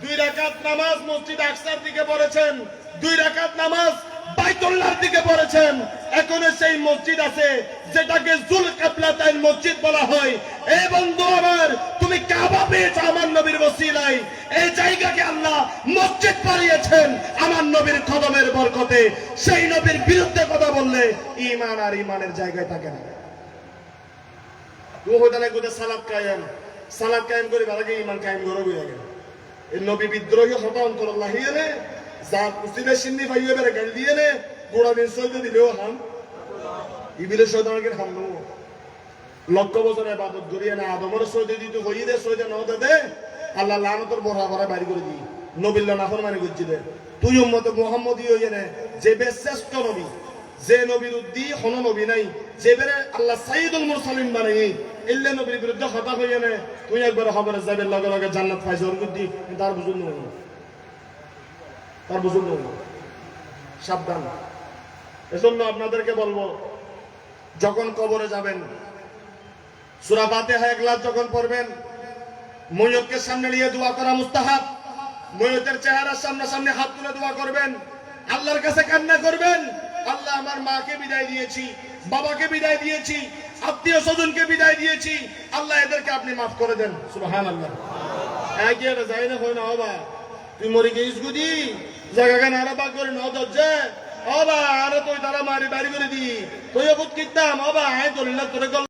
2 রাকাত নামাজ মসজিদ আকসার দিকে পড়েছেন, 2 রাকাত নামাজ বাইতুল্লাহর দিকে পড়েছেন। এখনো সেই মসজিদ আছে যেটাকে জুল কিবলাতাইন মসজিদ বলা হয়। এই বন্ধু আমার, তুমি কাবা পেয়েছো আমার নবীর ওসিলায়। এই জায়গাকে আল্লাহ মসজিদ বানিয়েছেন আমার নবীর কদমের বরকতে। সেই নবীর বিরুদ্ধে কথা বললে ঈমান আর ঈমানের জায়গায় থাকে না। তুই হইতালে গোটা সালাত কায়েম করে ভালোকে ঈমান কায়েম করে হয়ে গেল। এই নবী বিদ্রোহী হতা অন্তরাল্লাহ এনে যা কুস্তিনে সিন্নি ভাইয়ে বেড়ে গাল দিয়ে নে গোড়া দিন সইতে দিলেও হাম ইবিলের শয়তানকে হাম নেব। লক্ষ বছর ইবাদত করিয়ে না আদমের সইতে দিতে হইয়ে দে, সইতে ন দে, আল্লাহ লানতর বড়া বড়া বাইর করে দিই। নবীর নাফরমানি করছি দে। তুই উম্মতে মুহাম্মদী হইয়ে নে, যে শ্রেষ্ঠ নবী, যে নবীর উদ্দি হন নবী নাই, যেবারে আল্লাহ সাইয়্যিদুল মুরসালিন বানাই ইল্লে নবীর বিরুদ্ধে কথা কইয়া নে তুই একবার খবরে যাবে লগে লগে জান্নাত পাইছ ওর মধ্যে তার বুঝুন না তার বুঝুন না সাবধান। এজন্য আপনাদেরকে বলবো যখন কবরে যাবেন সূরা ফাতিহা ইখলাস যখন পড়বেন ময়ূরকে সামনে নিয়ে দোয়া করা মুস্তাহাব। ময়ূরের চেহারার সামনে সামনে হাত তুলে দোয়া করবেন, আল্লাহর কাছে কান্না করবেন, আল্লাহ আমার মাকে বিদায় দিয়েছি, বাবাকে বিদায় দিয়েছি, আত্মীয় স্বজনকে বিদায় দিয়েছি, আল্লাহ এদেরকে আপনি মাফ করে দেন। সুবহানাল্লাহ। এগিয়ে যাই না হয় না বাবা তুই মরে গেছিস গুদি জায়গা কেন আরো বাক করে ন দরজে বাবা আরো তুই তারা মারি বাড়ি করে দি তুই বুত কিতাম বাবা আয় তোর তোরে